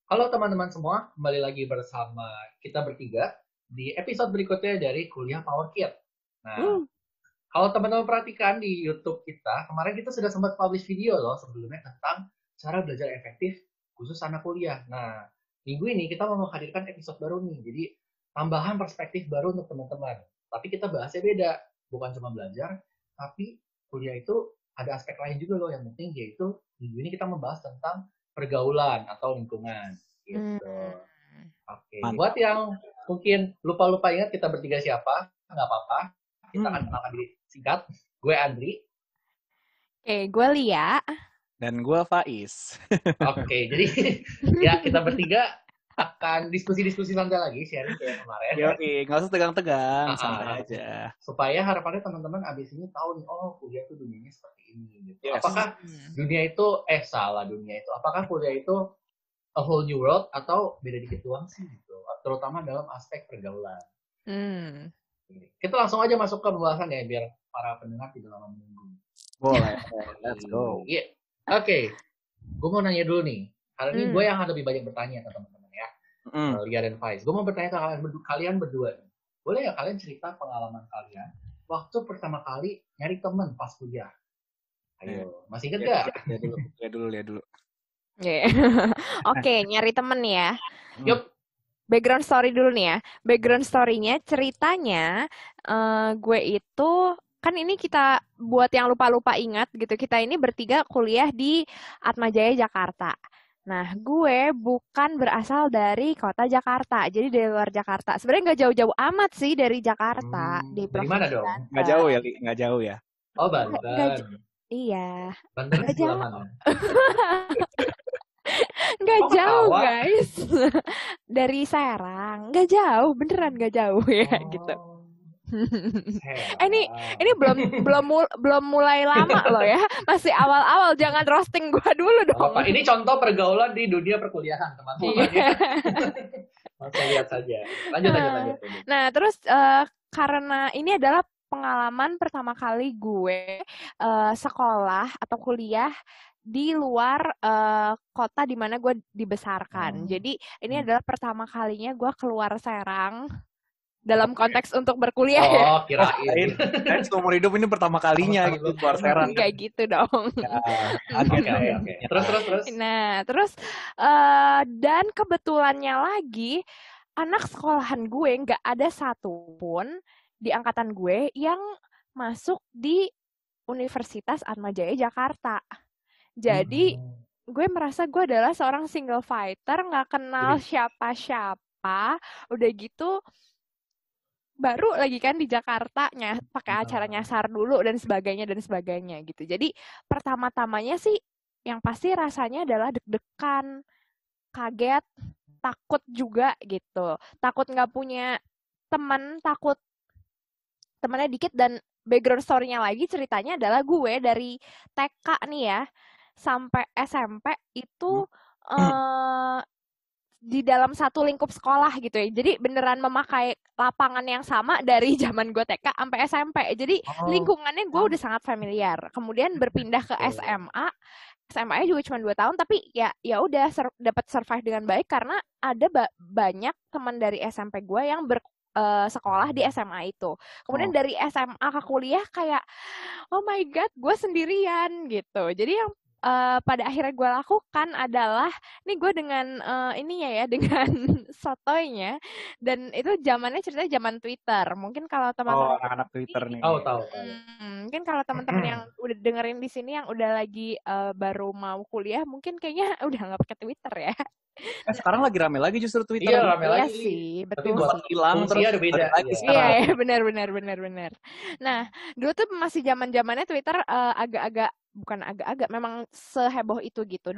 Halo teman-teman semua, kembali lagi bersama kita bertiga di episode berikutnya dari Kuliah Power Kit. Nah, Uh, kalau teman-teman perhatikan di YouTube kita, kemarin kita sudah sempat publish video loh sebelumnya tentang cara belajar efektif khusus anak kuliah. Nah, minggu ini kita mau menghadirkan episode baru nih, jadi tambahan perspektif baru untuk teman-teman. Tapi kita bahasnya beda, bukan cuma belajar, tapi kuliah itu ada aspek lain juga loh yang penting, yaitu minggu ini kita membahas tentang pergaulan atau lingkungan hmm, gitu. Oke, buat Mantap. yang mungkin lupa-lupa ingat kita bertiga siapa, nggak apa-apa. Kita akan Hmm. kenalkan diri singkat. Gue Andri. Oke, gue Lia. Dan gue Faiz. Oke, jadi ya kita bertiga akan diskusi-diskusi santai lagi, sharing kayak kemarin. Yoi, nggak usah tegang-tegang, santai Ah, aja. supaya harapannya teman-teman abis ini tahu nih, oh kuliah tuh dunianya seperti ini gitu. Yes. Apakah dunia itu, dunia itu, apakah kuliah itu a whole new world atau beda dikit doang sih gitu, terutama dalam aspek pergaulan. Hmm. Kita langsung aja masuk ke pembahasan ya, biar para pendengar tidak lama menunggu. Boleh, let's go. Iya. Oke, gue mau nanya dulu nih. Karena ini gue yang lebih banyak bertanya ke teman-teman ya, Lia dan Faiz. Gue mau bertanya ke kalian berdua. Boleh ya kalian cerita pengalaman kalian waktu pertama kali nyari temen pas kuliah? Ayo, masih inget gak? Lihat dulu. Yeah. Oke, nyari temen ya. Yup. Background story dulu nih ya. Background story-nya, ceritanya gue itu, kan ini kita buat yang lupa-lupa ingat gitu, kita ini bertiga kuliah di Atmajaya Jakarta. Nah, gue bukan berasal dari kota Jakarta, jadi dari luar Jakarta. Sebenarnya nggak jauh-jauh amat sih dari Jakarta, di Dari mana Provinsi dong? Banten. Nggak jauh ya, Li? Nggak jauh ya. Oh, Nggak Banten. Iya, Banten nggak sebelah jauh. mana? Nggak Oh, jauh, ketawa. guys. Dari Serang. Nggak jauh, beneran nggak jauh ya gitu. Ini belum mulai lama loh ya. Masih awal-awal, jangan roasting gua dulu dong. Apa? Ini contoh pergaulan di dunia perkuliahan, teman-teman. Iya. Saya lihat saja. Lanjut. Nah, terus karena ini adalah pengalaman pertama kali gue sekolah atau kuliah di luar kota di mana gue dibesarkan. Jadi ini adalah pertama kalinya gue keluar Serang dalam konteks untuk berkuliah ya. Oh, kirain. Kan seumur hidup ini pertama kalinya gitu keluar Serang. Kayak gitu dong. Oke. Terus. Nah, terus dan kebetulannya lagi anak sekolahan gue nggak ada satupun di angkatan gue yang masuk di Universitas Atmajaya Jakarta. Jadi gue merasa gue adalah seorang single fighter, nggak kenal siapa-siapa. Udah gitu baru lagi kan di Jakarta pakai acara nyasar dulu dan sebagainya gitu. Jadi pertama-tamanya sih yang pasti rasanya adalah deg-degan, kaget, takut juga gitu. Takut nggak punya teman, takut temannya dikit, dan background story-nya lagi ceritanya adalah gue dari TK nih ya sampai SMP itu di dalam satu lingkup sekolah gitu ya. Jadi beneran memakai lapangan yang sama dari zaman gue TK sampai SMP. Jadi lingkungannya gue udah sangat familiar. Kemudian berpindah ke SMA. SMA-nya juga cuma 2 tahun, tapi ya udah dapat survive dengan baik karena ada banyak teman dari SMP gue yang sekolah di SMA itu. Kemudian dari SMA ke kuliah kayak oh my god, gue sendirian gitu. Jadi yang pada akhirnya gue lakukan adalah nih gue dengan ininya ya, dengan sotoynya, dan itu zamannya ceritanya zaman Twitter. Mungkin kalau teman-teman anak-anak Twitter nih. Tahu. Mungkin kalau teman-teman yang udah dengerin di sini yang udah lagi baru mau kuliah, mungkin kayaknya udah nggak pakai Twitter ya. Sekarang lagi rame lagi justru Twitter. Iya, rame lagi. Iya sih, tapi betul buat sih. Hilang terus ada beda lagi ya. sekarang. Iya, benar. Nah, dulu tuh masih zaman-zamannya Twitter agak-agak, bukan agak-agak, memang seheboh itu gitu.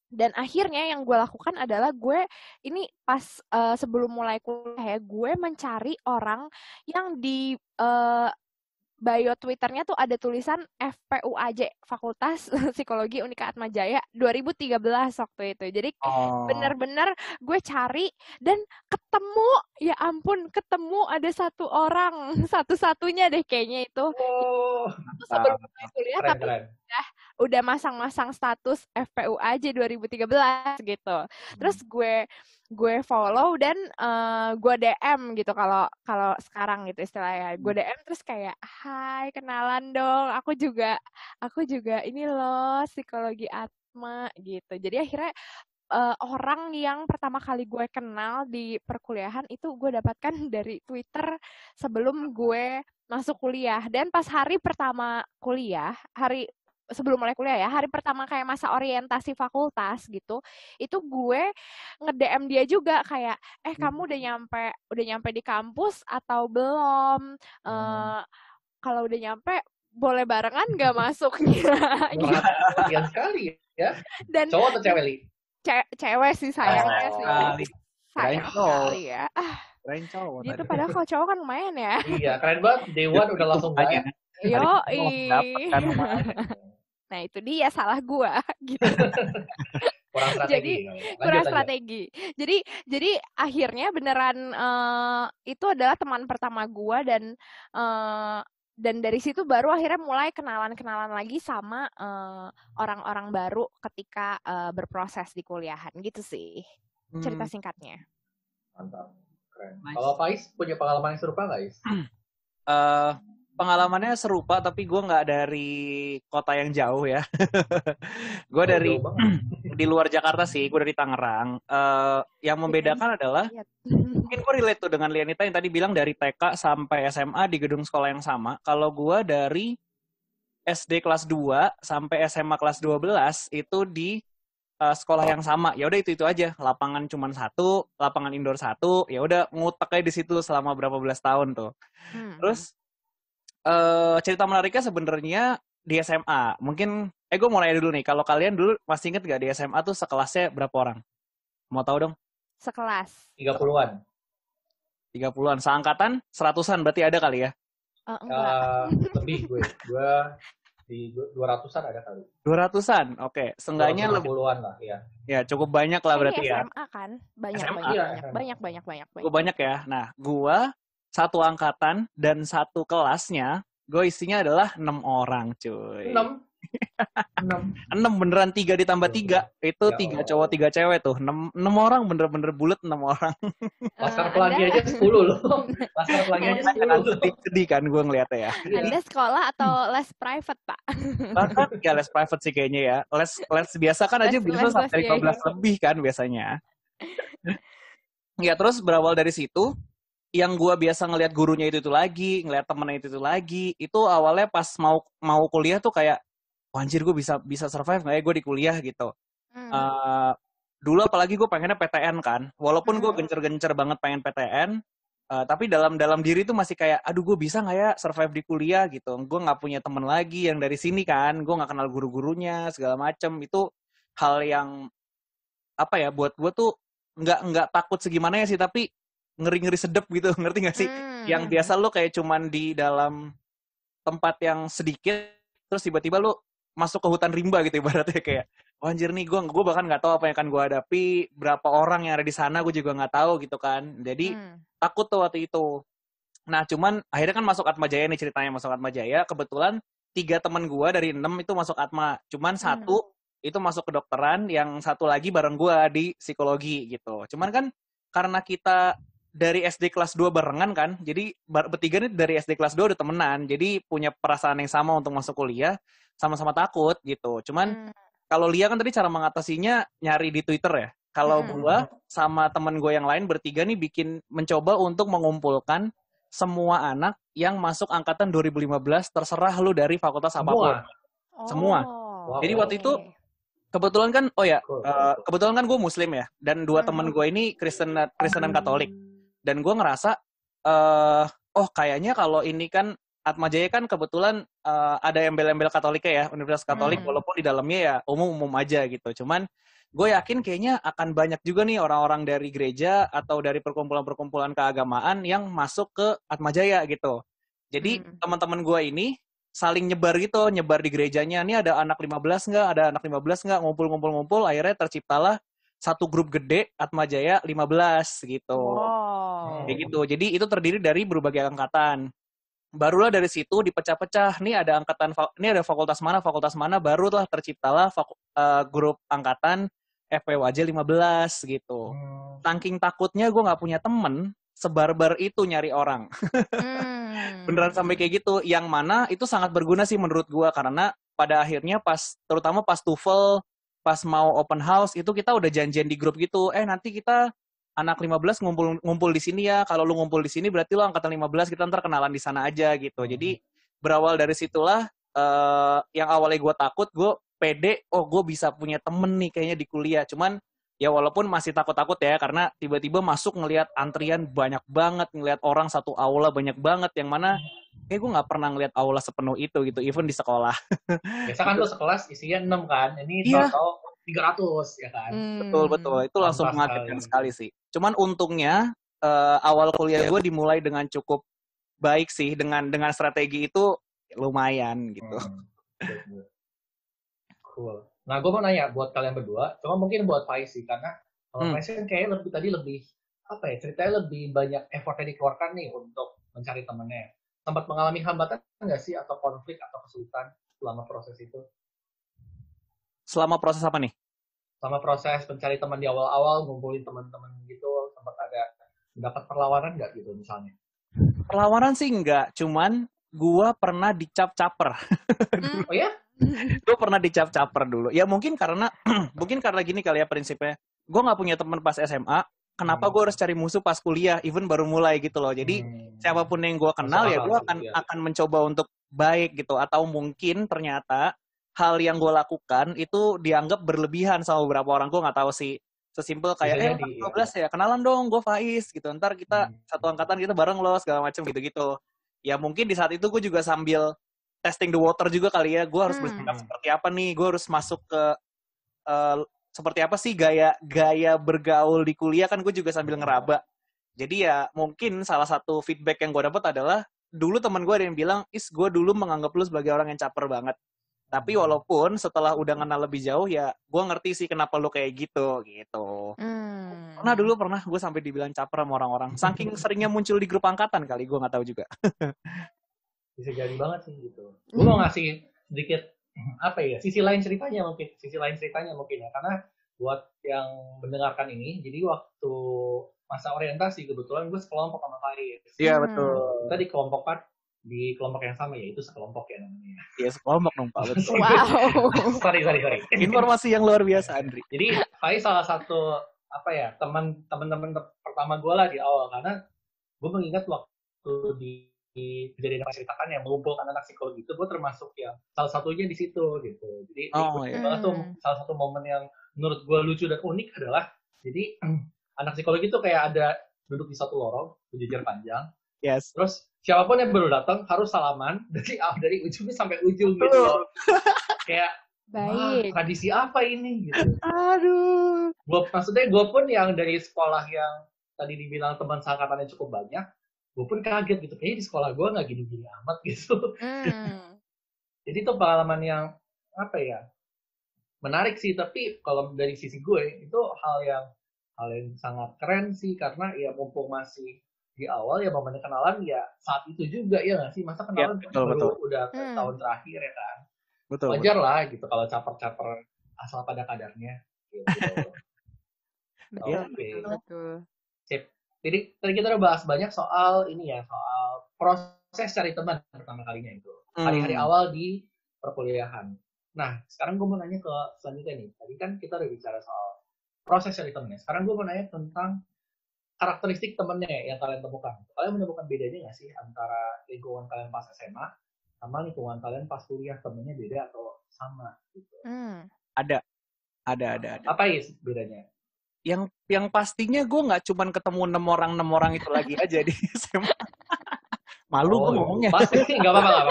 Dan akhirnya yang gue lakukan adalah gue ini pas sebelum mulai kuliah ya, gue mencari orang yang di bio Twitternya tuh ada tulisan FPUAJ, Fakultas Psikologi Unika Atmajaya 2013 waktu itu. Jadi benar-benar gue cari dan ketemu, ya ampun, ketemu ada satu orang, satu-satunya deh kayaknya itu. Sebelum mulai kuliah, tapi udah masang-masang status FPUAJ 2013 gitu. Terus gue follow dan gue DM gitu kalau sekarang gitu istilahnya. Gue DM terus kayak, "Hai, kenalan dong. Aku juga ini loh psikologi Atma," gitu. Jadi akhirnya orang yang pertama kali gue kenal di perkuliahan itu gue dapatkan dari Twitter sebelum gue masuk kuliah. Dan pas hari pertama kuliah, sebelum mulai kuliah ya, hari pertama kayak masa orientasi fakultas gitu, itu gue nge-DM dia juga kayak, kamu udah nyampe di kampus atau belum? Kalau udah nyampe, boleh barengan nggak masuknya? Perhatian sekali ya. Dan Cowok atau cewek, Li? cewek sih sayangnya sih. Sayang sekali ya. Keren cowok. Gitu padahal kalau cowok kan lumayan ya. Iya, keren banget. Dewan udah langsung banyak. Nah itu dia salah gua gitu. Kurang strategi. Kurang strategi. Jadi akhirnya beneran itu adalah teman pertama gua dan dari situ baru akhirnya mulai kenalan lagi sama orang-orang baru ketika berproses di kuliahan gitu sih cerita singkatnya. Mantap, keren. Nice. Kalau Faiz punya pengalaman yang serupa nggak, Is? Pengalamannya serupa tapi gue nggak dari kota yang jauh ya. Gue dari di luar Jakarta sih, gue dari Tangerang. Yang membedakan adalah mungkin gue relate tuh dengan Lianita yang tadi bilang dari TK sampai SMA di gedung sekolah yang sama. Kalau gue dari SD kelas 2 sampai SMA kelas 12 itu di sekolah yang sama. Ya udah itu aja. Lapangan cuma satu, lapangan indoor satu. Ya udah ngutek aja di situ selama berapa belas tahun tuh. Terus cerita menariknya sebenarnya di SMA. Mungkin gue mau nanya dulu nih. Kalau kalian dulu masih inget gak di SMA tuh sekelasnya berapa orang? Mau tahu dong? Sekelas 30-an. 30-an. Seangkatan 100-an berarti ada kali ya? Lebih gue di 200-an ada kali. 200-an, oke. Seenggaknya lebih 50-an lah, ya. Ya, cukup banyak lah berarti ya. SMA kan? Banyak. Cukup banyak ya. Nah, gua satu angkatan dan satu kelasnya, gue isinya adalah 6 orang, cuy. 6 beneran 3 ditambah 3. Itu 3 cowok 3 cewek tuh. 6 orang bener-bener bulet 6 orang. Laskar Pelangi aja 10 loh. Laskar Pelangi aja 10. Sedih kan gue ngeliatnya ya. Anda sekolah atau les private, Pak? Bahkan ya les private sih kayaknya ya. Les biasa kan aja bisa sampai 15 lebih kan biasanya. Ya terus berawal dari situ, yang gue biasa ngelihat gurunya itu lagi, ngelihat temennya itu lagi, itu awalnya pas mau kuliah tuh kayak, anjir gue bisa survive nggak ya gue di kuliah gitu. Dulu apalagi gue pengennya PTN kan, walaupun gue gencer-gencer banget pengen PTN, tapi dalam diri tuh masih kayak, aduh gue bisa nggak ya survive di kuliah gitu. Gue nggak punya temen lagi yang dari sini kan, gue nggak kenal guru-gurunya segala macem. Itu hal yang apa ya buat gue tuh nggak takut segimana ya sih, tapi ngeri sedep gitu, ngerti nggak sih? Yang biasa lo kayak cuman di dalam tempat yang sedikit, terus tiba-tiba lo masuk ke hutan rimba gitu ibaratnya kayak, oh, anjir nih gue bahkan nggak tahu apa yang akan gue hadapi, berapa orang yang ada di sana gue juga nggak tahu gitu kan. Jadi takut tuh waktu itu. Nah cuman akhirnya kan masuk Atma Jaya nih ceritanya, masuk Atma Jaya. Kebetulan 3 teman gue dari 6 itu masuk Atma, cuman 1 itu masuk kedokteran, yang 1 lagi bareng gue di psikologi gitu. Cuman kan karena kita dari SD kelas 2 barengan kan, jadi bertiga nih dari SD kelas 2 udah temenan, jadi punya perasaan yang sama untuk masuk kuliah, sama-sama takut gitu. Cuman kalau Lia kan tadi cara mengatasinya nyari di Twitter ya. Kalau gue sama temen gue yang lain bertiga nih mencoba untuk mengumpulkan semua anak yang masuk angkatan 2015, terserah lu dari fakultas apapun. Semua. Jadi waktu itu kebetulan kan, kebetulan kan gue Muslim ya, dan 2 temen gue ini Kristen dan Katolik. Dan gue ngerasa, kayaknya kalau ini kan Atma Jaya kan kebetulan ada embel-embel Katoliknya ya, Universitas Katolik, walaupun di dalamnya ya umum aja gitu. Cuman gue yakin kayaknya akan banyak juga nih orang-orang dari gereja atau dari perkumpulan-perkumpulan keagamaan yang masuk ke Atma Jaya gitu. Jadi teman-teman gue ini saling nyebar di gerejanya. Ini ada anak 15 nggak, ada anak 15 nggak, ngumpul, akhirnya terciptalah satu grup gede Atma Jaya 15 gitu. Kayak gitu. Jadi itu terdiri dari berbagai angkatan. barulah dari situ dipecah-pecah. Nih ada ini ada fakultas mana, barulah terciptalah grup angkatan FPWJ 15 gitu. Saking takutnya gue nggak punya temen, sebarbar itu nyari orang. Beneran sampai kayak gitu. Yang mana itu sangat berguna sih menurut gue, karena pada akhirnya terutama pas TOEFL, pas mau open house, itu kita udah janjian di grup gitu. Nanti kita anak 15 ngumpul di sini ya. Kalau lu ngumpul di sini berarti lu angkatan 15, kita ntar kenalan di sana aja gitu. Jadi berawal dari situlah yang awalnya gue takut, gue pede, gue bisa punya temen nih kayaknya di kuliah. Cuman ya walaupun masih takut-takut ya, karena tiba-tiba masuk ngelihat antrian banyak banget, ngelihat orang satu aula banyak banget, yang mana kayak gue nggak pernah ngelihat aula sepenuh itu gitu, even di sekolah. Biasa kan lu sekelas isinya 6 kan, ini total 300 ya kan. Betul, itu langsung mengagetkan sekali sih. Cuman untungnya awal kuliah gue dimulai dengan cukup baik sih, dengan strategi itu lumayan gitu. Cool. Nah, gue mau nanya buat kalian berdua, cuma mungkin buat Faiz sih, karena kalau Faiz kan kayaknya lebih ceritanya lebih banyak effort yang dikeluarkan nih untuk mencari temennya. Sempat mengalami hambatan nggak sih, atau konflik atau kesulitan selama proses itu? Selama proses apa nih? Selama proses mencari teman di awal-awal, ngumpulin teman-teman gitu, sempat ada mendapat perlawanan nggak gitu misalnya? Perlawanan sih enggak, cuman gue pernah dicap caper. Oh ya? Gue pernah dicap caper dulu. Ya mungkin karena gini kali ya prinsipnya. Gue nggak punya teman pas SMA. Kenapa gue harus cari musuh pas kuliah? Even baru mulai gitu loh. Jadi siapapun yang gue kenal ya gue akan mencoba untuk baik gitu. Atau mungkin ternyata hal yang gue lakukan itu dianggap berlebihan sama beberapa orang. Gue nggak tahu sih. Sesimpel kayak 12 ya kenalan dong, gue Faiz gitu. Ntar kita satu angkatan kita bareng loh segala macam gitu-gitu. Ya mungkin di saat itu gue juga sambil testing the water juga kali ya. Gue harus bersikap seperti apa nih? Gue harus masuk ke seperti apa sih gaya bergaul di kuliah, kan gue juga sambil ngeraba. Jadi ya mungkin salah satu feedback yang gue dapat adalah dulu teman gue ada yang bilang, gue dulu menganggap lu sebagai orang yang caper banget. Tapi walaupun setelah udah kenal lebih jauh ya gue ngerti sih kenapa lu kayak gitu. Pernah gue sampai dibilang caper sama orang-orang. Saking seringnya muncul di grup angkatan kali, gue nggak tahu juga. Bisa jadi banget sih gitu. Gue mau ngasih sedikit sisi lain ceritanya mungkin ya, karena buat yang mendengarkan ini, jadi waktu masa orientasi kebetulan gue sekelompok sama Faiz. Iya betul. Kita dikelompokkan di kelompok yang sama, yaitu sekelompok ya namanya. Iya sekelompok dong Pak. Betul. Wow. sorry. Informasi yang luar biasa Andri. Jadi Faiz salah satu teman-teman pertama gue lah di awal, karena gue mengingat waktu di kejadian yang ceritakan yang mengumpulkan anak psikologi itu, gue termasuk yang salah satunya di situ gitu. Jadi banget tuh salah satu momen yang menurut gue lucu dan unik adalah, jadi anak psikologi itu kayak ada duduk di satu lorong berjejer panjang. Yes. Terus siapapun yang baru datang harus salaman dari ujung sampai ujung gitu loh. Kayak tradisi apa ini gitu. Aduh. Maksudnya gue pun yang dari sekolah yang tadi dibilang teman seangkatannya cukup banyak, gue pun kaget gitu, kayaknya di sekolah gue nggak gini-gini amat gitu. Jadi itu pengalaman yang menarik sih, tapi kalau dari sisi gue itu hal yang sangat keren sih, karena ya mumpung masih di awal ya momen kenalan ya saat itu juga ya nggak sih, masa kenalan baru udah tahun terakhir ya kan. Wajar lah gitu kalau caper-caper asal pada kadarnya gitu. Betul. Sip. Jadi tadi kita udah bahas banyak soal soal proses cari teman pertama kalinya itu. Hari-hari awal di perkuliahan. Nah, sekarang gue mau nanya ke selanjutnya nih. Tadi kan kita udah bicara soal proses cari temannya. Sekarang gue mau nanya tentang karakteristik temennya yang kalian temukan. Kalian menemukan bedanya nggak sih antara lingkungan kalian pas SMA sama lingkungan kalian pas kuliah, temennya beda atau sama gitu? Ada. Apa bedanya? Yang pastinya gue nggak cuma ketemu 6 orang itu lagi aja di SMA. Malu gue ngomongnya. Pasti nggak apa-apa.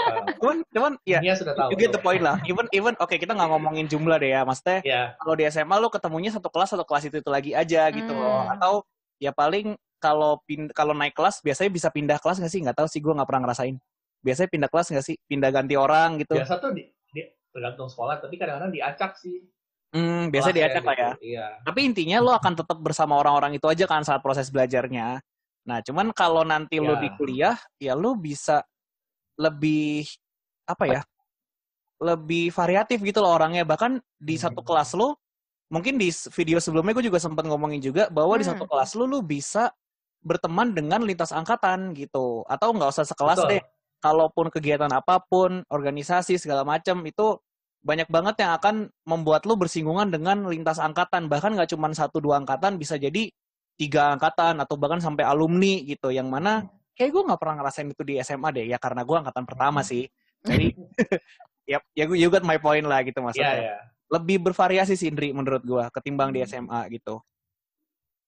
Cuman ya. Dia sudah tahu. You get the point lah. Even oke, kita nggak ngomongin jumlah deh ya, maksudnya. Kalau di SMA lo ketemunya satu kelas itu lagi aja gitu loh. Atau ya paling kalau naik kelas biasanya bisa pindah kelas nggak sih? Nggak tahu sih, gue nggak pernah ngerasain. Biasanya pindah kelas nggak sih? Pindah ganti orang gitu. Biasa tuh tergantung sekolah, tapi kadang-kadang diacak sih. Biasa diacak lah ya. Iya. Tapi intinya lo akan tetap bersama orang-orang itu aja kan saat proses belajarnya. Nah, cuman kalau nanti lo di kuliah, ya lo bisa lebih apa ya? Lebih variatif gitu loh orangnya. Bahkan di satu kelas lo, mungkin di video sebelumnya gue juga sempat ngomongin juga bahwa di satu kelas lu bisa berteman dengan lintas angkatan gitu. Atau nggak usah sekelas Betul. deh. Kalaupun kegiatan apapun, organisasi segala macam itu banyak banget yang akan membuat lu bersinggungan dengan lintas angkatan. Bahkan nggak cuma 1-2 angkatan, bisa jadi 3 angkatan atau bahkan sampai alumni gitu. Yang mana kayak gue nggak pernah ngerasain itu di SMA deh. Ya karena gue angkatan pertama sih. Jadi ya you got my point lah gitu maksudnya. Iya. Lebih bervariasi sih Indri menurut gue ketimbang di SMA gitu.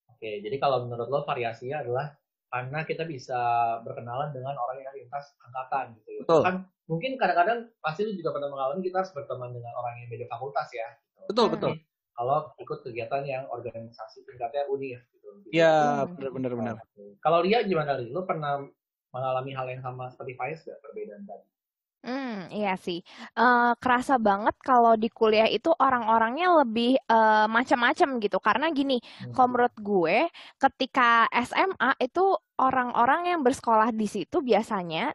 Oke, jadi kalau menurut lo variasinya adalah karena kita bisa berkenalan dengan orang yang lintas angkatan gitu. Betul. Kan mungkin kadang-kadang pasti lu juga pernah mengalami kita harus berteman dengan orang yang beda fakultas ya. Gitu. Betul. Kalau ikut kegiatan yang organisasi tingkatnya univ gitu. Iya, benar. Kalau Lia gimana Lia? Lu pernah mengalami hal yang sama seperti Faiz gak perbedaan tadi? Iya sih. Kerasa banget kalau di kuliah itu orang-orangnya lebih macam-macam gitu. Karena gini, kalau menurut gue, ketika SMA itu orang-orang yang bersekolah di situ biasanya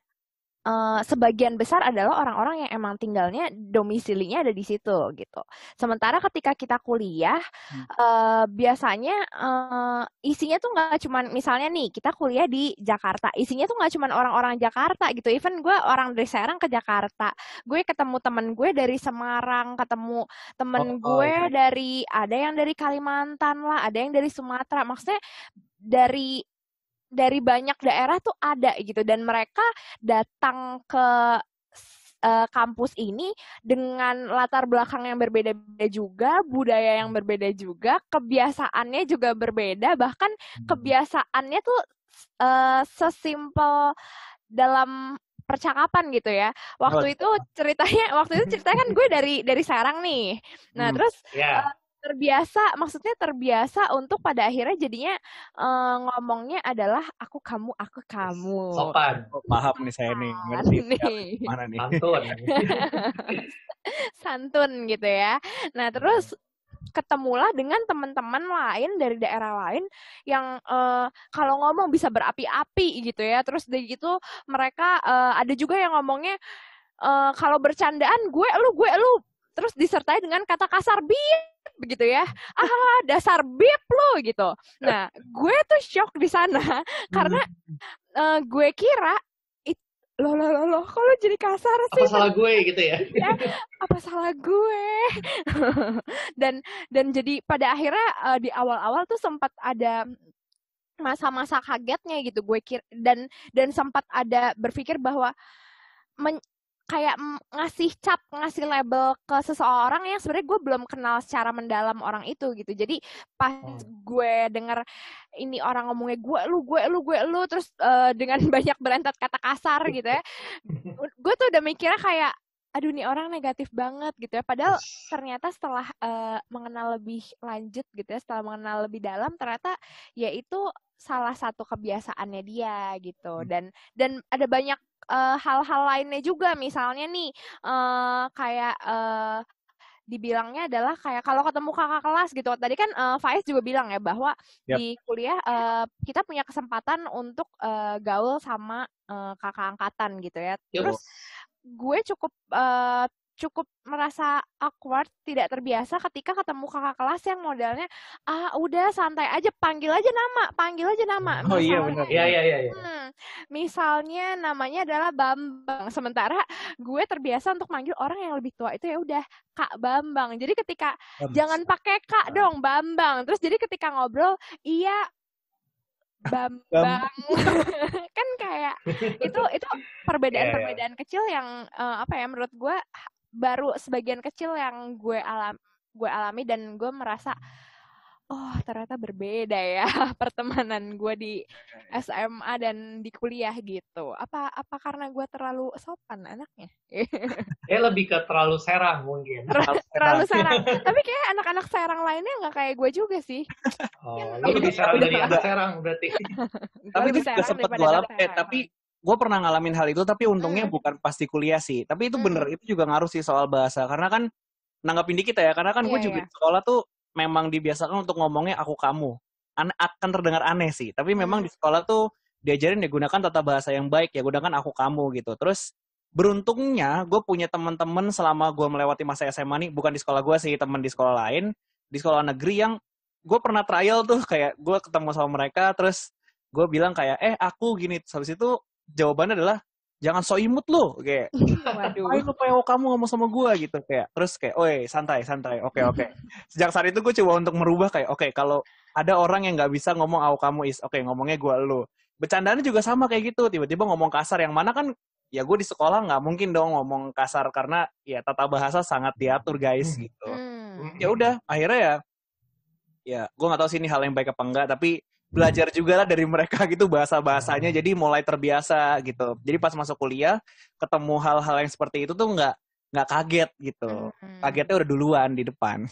sebagian besar adalah orang-orang yang emang tinggalnya domisilinya ada di situ gitu. Sementara ketika kita kuliah, biasanya isinya tuh nggak cuman misalnya nih kita kuliah di Jakarta, isinya tuh nggak cuman orang-orang Jakarta gitu. Even gue orang dari Serang ke Jakarta, gue ketemu temen gue dari Semarang, ketemu temen gue dari ada yang dari Kalimantan lah, ada yang dari Sumatera. Maksudnya dari banyak daerah tuh ada gitu, dan mereka datang ke kampus ini dengan latar belakang yang berbeda-beda juga, budaya yang berbeda juga, kebiasaannya juga berbeda, bahkan kebiasaannya tuh sesimpel dalam percakapan gitu ya. Waktu itu ceritanya kan gue dari Serang nih. Nah, terus terbiasa untuk pada akhirnya jadinya ngomongnya adalah aku kamu. Sopan. Paham nih saya nih. Ngerti mana nih. Santun gitu ya. Nah, terus ketemulah dengan teman-teman lain dari daerah lain yang kalau ngomong bisa berapi-api gitu ya. Terus dari gitu mereka ada juga yang ngomongnya kalau bercandaan gue lu terus disertai dengan kata kasar begitu ya. Dasar bip lo gitu. Nah, gue tuh shock di sana karena gue kira loh kok lo jadi kasar sih? Apa salah gue gitu ya? Apa salah gue? dan jadi pada akhirnya di awal-awal tuh sempat ada masa-masa kagetnya gitu gue kira, dan sempat ada berpikir bahwa kayak ngasih label ke seseorang yang sebenarnya gue belum kenal secara mendalam orang itu gitu. Jadi pas gue denger ini orang ngomongnya gue lu terus dengan banyak berentet kata kasar gitu ya, gue tuh udah mikirnya kayak aduh nih orang negatif banget gitu ya. Padahal ternyata setelah mengenal lebih lanjut gitu ya, setelah mengenal lebih dalam, ternyata ya itu salah satu kebiasaannya dia gitu. Dan ada banyak hal-hal lainnya juga, misalnya nih kayak dibilangnya adalah kayak kalau ketemu kakak kelas gitu. Tadi kan Faiz juga bilang ya bahwa di kuliah kita punya kesempatan untuk gaul sama kakak angkatan gitu ya. Terus gue cukup merasa awkward, tidak terbiasa ketika ketemu kakak kelas yang modelnya udah santai aja, panggil aja nama. Misalnya, iya benar. Iya. Misalnya namanya adalah Bambang, sementara gue terbiasa untuk manggil orang yang lebih tua itu ya udah Kak Bambang. Jadi ketika jangan pakai Kak dong, Bambang. Terus jadi ketika ngobrol, iya Bambang. Kan kayak itu perbedaan kecil yang menurut gue baru sebagian kecil yang gue alami dan gue merasa ternyata berbeda ya pertemanan gue di SMA dan di kuliah gitu. Apa karena gue terlalu sopan anaknya? Lebih ke terlalu Serang mungkin. Terlalu Serang. Tapi kayak anak-anak Serang lainnya nggak kayak gue juga sih. Lu lebih Serang dari anak Serang berarti. Tapi itu juga sempat gue alami. Tapi gue pernah ngalamin hal itu, tapi untungnya bukan pasti kuliah sih. Tapi itu bener, itu juga ngaruh sih soal bahasa. Karena kan nanggapin dikit ya, karena kan gue juga di sekolah tuh memang dibiasakan untuk ngomongnya aku kamu. Akan terdengar aneh sih, tapi memang di sekolah tuh diajarin ya gunakan tata bahasa yang baik, ya gunakan aku kamu gitu. Terus beruntungnya gue punya teman-teman selama gue melewati masa SMA nih, bukan di sekolah gue sih, teman di sekolah lain, di sekolah negeri yang gue pernah trial tuh, kayak gue ketemu sama mereka, terus gue bilang kayak, aku gini, terus habis itu jawabannya adalah, jangan so imut lo, kayak, Waduh. ayo lu PO kamu ngomong sama gue gitu, kayak, terus kayak, oi santai, oke. Sejak saat itu gue coba untuk merubah kayak, oke, kalau ada orang yang nggak bisa ngomong aku kamu is, oke, ngomongnya gue lu. Bercandaannya juga sama kayak gitu, tiba-tiba ngomong kasar, yang mana kan, ya gue di sekolah nggak mungkin dong ngomong kasar karena ya tata bahasa sangat diatur guys gitu. Ya udah, akhirnya ya gue nggak tahu sih ini hal yang baik apa enggak, tapi belajar juga lah dari mereka gitu bahasa-bahasanya, jadi mulai terbiasa gitu. Jadi pas masuk kuliah ketemu hal-hal yang seperti itu tuh nggak kaget gitu. Kagetnya udah duluan di depan.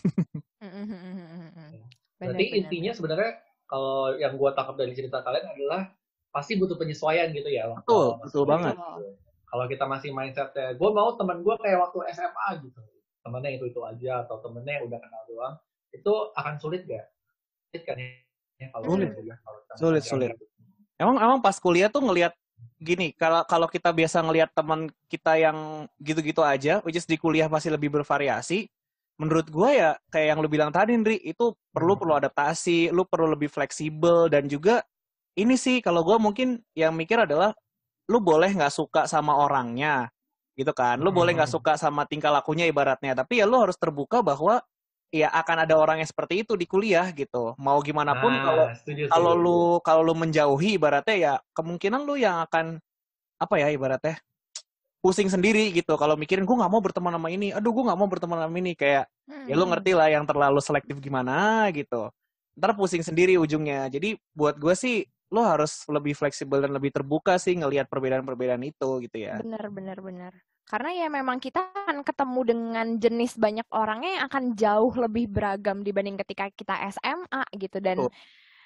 Berarti intinya sebenarnya kalau yang gue tangkap dari cerita kalian adalah pasti butuh penyesuaian gitu ya. Betul banget. Gitu. Kalau kita masih mindsetnya, gue mau teman gue kayak waktu SMA gitu, temennya itu aja, atau temennya yang udah kenal doang, itu akan sulit gak? Sulit kan ya? Sulit. Emang pas kuliah tuh ngelihat gini, kalau kita biasa ngelihat teman kita yang gitu-gitu aja, which is di kuliah pasti lebih bervariasi. Menurut gue ya kayak yang lu bilang tadi, Ndri, itu perlu adaptasi, lu perlu lebih fleksibel, dan juga ini sih kalau gue mungkin yang mikir adalah lu boleh nggak suka sama orangnya, gitu kan? Lu boleh nggak suka sama tingkah lakunya ibaratnya, tapi ya lu harus terbuka bahwa ya akan ada orang yang seperti itu di kuliah gitu. Mau gimana pun kalau lu menjauhi ibaratnya ya kemungkinan lu yang akan apa ya ibaratnya pusing sendiri gitu. Kalau mikirin gue nggak mau berteman sama ini, aduh gue nggak mau berteman sama ini, kayak ya lu ngerti lah yang terlalu selektif gimana gitu. Ntar pusing sendiri ujungnya. Jadi buat gue sih lo harus lebih fleksibel dan lebih terbuka sih ngelihat perbedaan-perbedaan itu gitu ya. Benar. Karena ya memang kita akan ketemu dengan jenis banyak orangnya yang akan jauh lebih beragam dibanding ketika kita SMA gitu,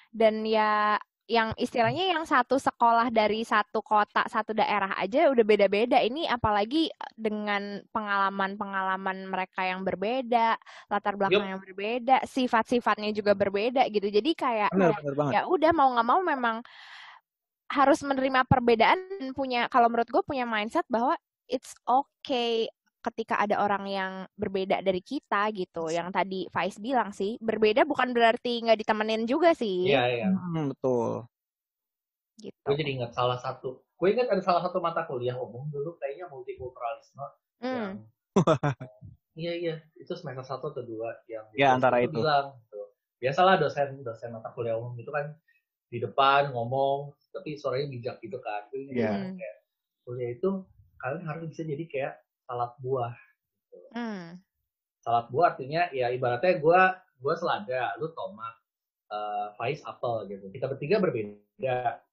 dan ya yang istilahnya yang satu sekolah dari satu kota, satu daerah aja udah beda-beda. Ini apalagi dengan pengalaman mereka yang berbeda, latar belakang yang berbeda, sifat-sifatnya juga berbeda gitu. Jadi kayak ya udah mau nggak mau memang harus menerima perbedaan dan kalau menurut gue punya mindset bahwa it's okay ketika ada orang yang berbeda dari kita gitu. Yang tadi Faiz bilang sih, berbeda bukan berarti nggak ditemenin juga sih. Iya. Betul. Gitu. Gue jadi ingat gue ingat ada salah satu mata kuliah umum dulu kayaknya multikulturalisme. Iya, itu semester 1 atau 2 yang antara itu. Bilang gitu. Biasalah dosen mata kuliah umum itu kan di depan ngomong tapi suaranya bijak gitu kan. Kayak kuliah itu kalian harus bisa jadi kayak salad buah gitu. Salad buah artinya ya ibaratnya gue selada, lu tomat, Faiz apel gitu. Kita bertiga berbeda.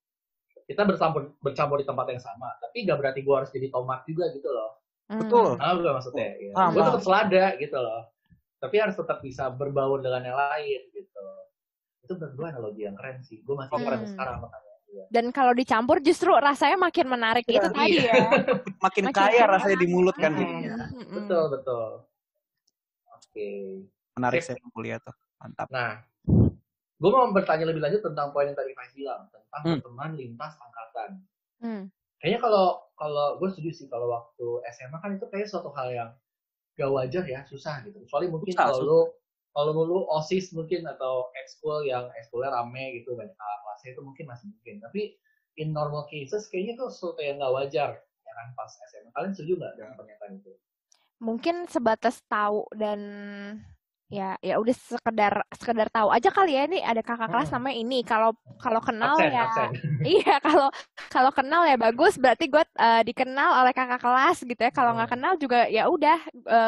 Kita bercampur di tempat yang sama, tapi gak berarti gue harus jadi tomat juga gitu loh. Betul. Nah, gue maksudnya ya. Gue tetap selada gitu loh. Tapi harus tetap bisa berbaur dengan yang lain gitu. Itu menurut gue analogi yang keren sih. Gue masih keren sekarang makanya. Dan kalau dicampur justru rasanya makin menarik itu tadi ya. Makin kaya rasanya di mulut kan. Betul. Oke. Menarik saya kuliah tuh. Mantap. Nah, gue mau bertanya lebih lanjut tentang poin yang tadi Faiz bilang tentang teman lintas angkatan. Kayaknya kalau gue setuju sih kalau waktu SMA kan itu kayak suatu hal yang gak wajar ya, susah gitu. Kecuali mungkin kalau lu OSIS mungkin atau ekskulnya rame gitu, banyak kakak kelasnya itu mungkin masih mungkin. Tapi in normal cases kayaknya itu sesuatu yang gak wajar ya kan pas SMA. Kalian setuju nggak dengan pernyataan itu? Mungkin sebatas tahu dan ya udah sekedar tahu aja kali ya, nih ada kakak kelas namanya ini. Kalau kenal absen. Iya, kalau kenal ya bagus, berarti gue dikenal oleh kakak kelas gitu ya. Kalau nggak kenal juga ya udah,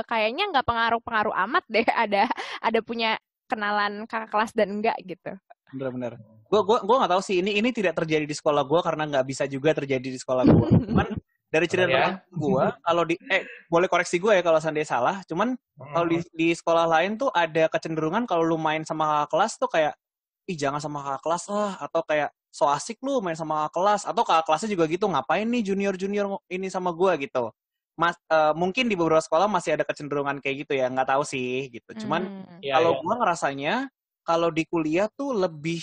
kayaknya nggak pengaruh amat deh ada punya kenalan kakak kelas dan enggak gitu. Bener. Gue nggak tahu sih, ini tidak terjadi di sekolah gue karena nggak bisa juga terjadi di sekolah gue. Cuman dari cerita gue, kalau boleh koreksi gue ya kalau seandainya salah. Cuman kalau di sekolah lain tuh ada kecenderungan kalau lu main sama kakak kelas tuh kayak, ih jangan sama kakak kelas lah, atau kayak so asik lu main sama kakak kelas, atau kakak kelasnya juga gitu, ngapain nih junior ini sama gue gitu. Mungkin di beberapa sekolah masih ada kecenderungan kayak gitu ya, nggak tahu sih gitu. Cuman kalau gue ngerasanya kalau di kuliah tuh lebih,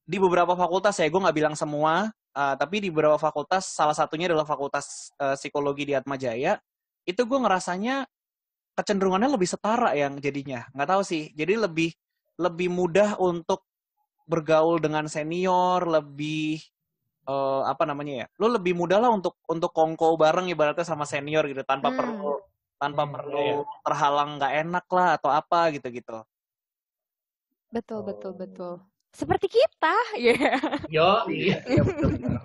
di beberapa fakultas ya, gue nggak bilang semua, tapi di beberapa fakultas, salah satunya adalah fakultas psikologi di Atmajaya, itu gue ngerasanya kecenderungannya lebih setara yang jadinya. Nggak tahu sih, jadi lebih mudah untuk bergaul dengan senior, lebih apa namanya ya, lo lebih mudah lah untuk kongko bareng ibaratnya sama senior gitu, tanpa perlu terhalang nggak enak lah atau apa gitu. Betul. Seperti kita, ya. Iya. Betul.